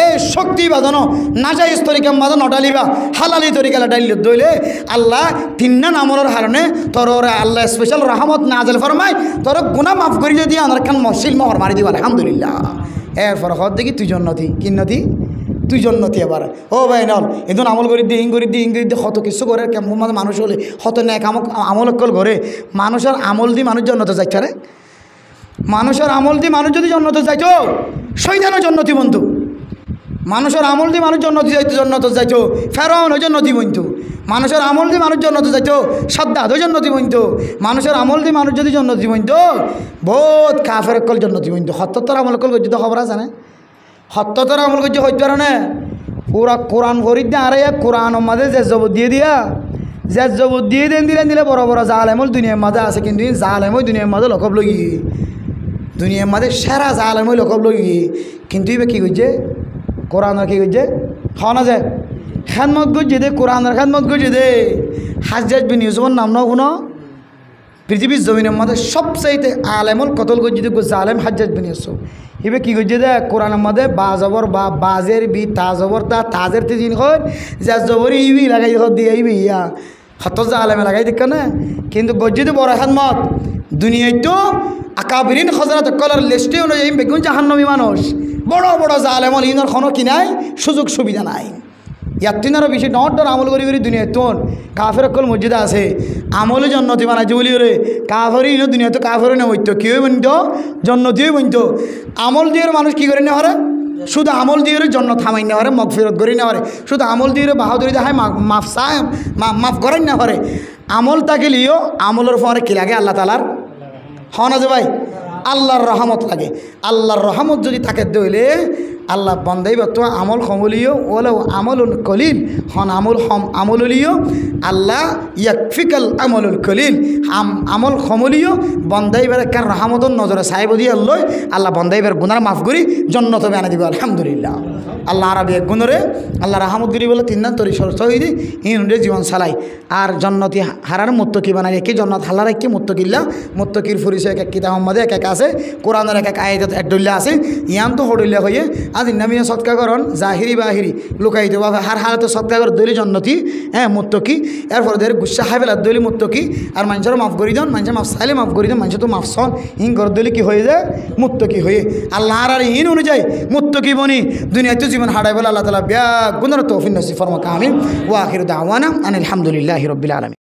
এই শক্তি বাঁধানো নাজাইজ তরিকার মাঝে নটালিবা হালালি তরিকালা ডাইল দইলে আল্লাহ তিন্না নামরের হারণে তোর ওরা আল্লাহ স্পেশাল রহমত নাজেল ফরমায় তোর গুনাহ মাফ করিয়ে দিয়ে ওনার খান মসজিদ মোহর মারি দিব আলহামদুলিল্লাহ এরপর হদ দেখি তুই জন্নতি কিন্নতি তুই জন্নতি এবার ও ভাই নল এদিন আমল করি দিয়ে ইং করে কত কিছু করে কেমন মানুষ হলে হত ন্যাক আমল কল করে মানুষের আমল দিয়ে মানুষ জন্নত যাচ্ছে রে মানুষের আমল দিয়ে মানুষ যদি জন্নত যাইতো শয়তানও জন্নতি বন্ধু মানুষের আমল দিয়ে মানুষ জন্নত যাইতো ফেরাউন জন্নতি বন্ধু মানুষের আমল দিয়ে মানুষ জন্নত যাইতো সাদ্দাদও জন্নতি বন্ধু মানুষের আমল দিয়ে মানুষ যদি জন্নতি বন্ধু বহুত কাফের কল জন্নতি বন্ধু ৭০ আমল কল করছি তো খবর আছে না ৭০ আমল করছি হইতে পারে না পুরা কোরআন করি দিয়ে আর কোরআনের মাঝে যে জবর দিয়ে দিয়া যে জবর দিয়ে দিলে বড় বড় জালেমল দুনিয়ার মাঝে আছে কিন্তু জালেমই দুনিয়ার মাঝে লকব লগি দুনিয়ার মাঝে সেরা জালেমই লকব লগি কিন্তু এবার কী করছে কোরআনের কী করছে খাওয়া না যায় খেদমত করছে দে কোরআনের খেদমত করছে দে হাজরাত বিন ইউসুফের নাম না শুনো পৃথিবীর জমিনের মধ্যে সবচাইতে আলেমল কতল গজ্জিত গুজা আলেম হাজ্জাজ বিন ইউসুফ এবে কি গজ্জে দে কোরআনের মধ্যে বা জবর বা বাজের বি তা জবর তা তাজের তিন হয় যা জবর ইবি লাগাই দিয়ে ইবি ইয়া হত যা আলেমে লাগাই দেখ না কিন্তু গজ্জিত বড় মত দুনিয়ায় তো আকাবিরিন হজরত কলার লিস্টে অনুযায়ী বেগুন জাহান্নমী মানুষ বড় বড় জালেমল ইনর কোনো কি নাই সুযোগ সুবিধা নাই ইয়ার তিনারও বেশি ডর আমল করি করি দুনিয়ায় তোন কাফের অকল মসজিদে আছে আমলে জন্নতি বানাইছে বলি রে কাফের ইনো দুনিয়া তো কাফের না হইতো কেউ বনত জন্নতিও বনত আমল দিয়ে মানুষ কি করে না হরে শুধু আমল দিয়ে জন্য থামাই না হরে মগফিরত করি না হরে শুধু আমল দিয়ে বাহাদুরি দেখায় মাফ চায় মাফ করেন না হরে আমল তাকে লিও আমলের পরে কি লাগে আল্লাহ তালার হন আছে ভাই আল্লাহর রহমত লাগে আল্লাহর রহমত যদি তাকে দইলে আল্লাহ বন্দাই তো আমল সমলিও ওলেও আমলুল কলিল হন আমলিও আল্লাহ ইয়াকফিকাল আমলুল কলিল আমল সমলিও বন্দাইবার কার রহমতর নজরে সাহেব দিয়ে আল্লাহ বন্দাইবার গুনার মাফ করি জন্নত আনা দিব আলহামদুলিল্লাহ আল্লাহ আরবি এক গুণরে আল্লাহ রাহমত করি বলে তিন দান তরি সরসদি ইনুরে জীবন চালাই আর জন্নতি হারার মুত্তকি বানাই একে জন্নত হালার একে মুত্তকিল্লা মুত্তকির পরিচয় এক কিতাব মধ্যে এক এক আছে কোরআনের এক এক আয়াত একডল্লা আছে ইয়ান তো হডল্লা হয়ে আজ নামিয়ে সৎকা করন জাহিরি বাহিরি লুকাইতে বা হার হারাতে সৎকা কর দলি জন্নতি হ্যাঁ মুত্তকি এরপর দের গুসা হাই বেলা দলি মুত্তকি আর মানুষেরও মাফ করি দেন মানুষের মাফ চাইলে মাফ করি দেন মানুষ তো মাফ সন হিং কর দলি কি হয়ে যায় মুত্তকি হয়ে আল্লাহ আর ইন অনুযায়ী মুত্তকি বনি দুনিয়াতে জীবন হারাই বলে আল্লাহ তালা ব্যাগ গুণের তৌফিক নসিব ফরমাকা আমিন ওয়া আখিরু দাওয়ানা আনিল হামদুলিল্লাহি রাব্বিল আলামিন।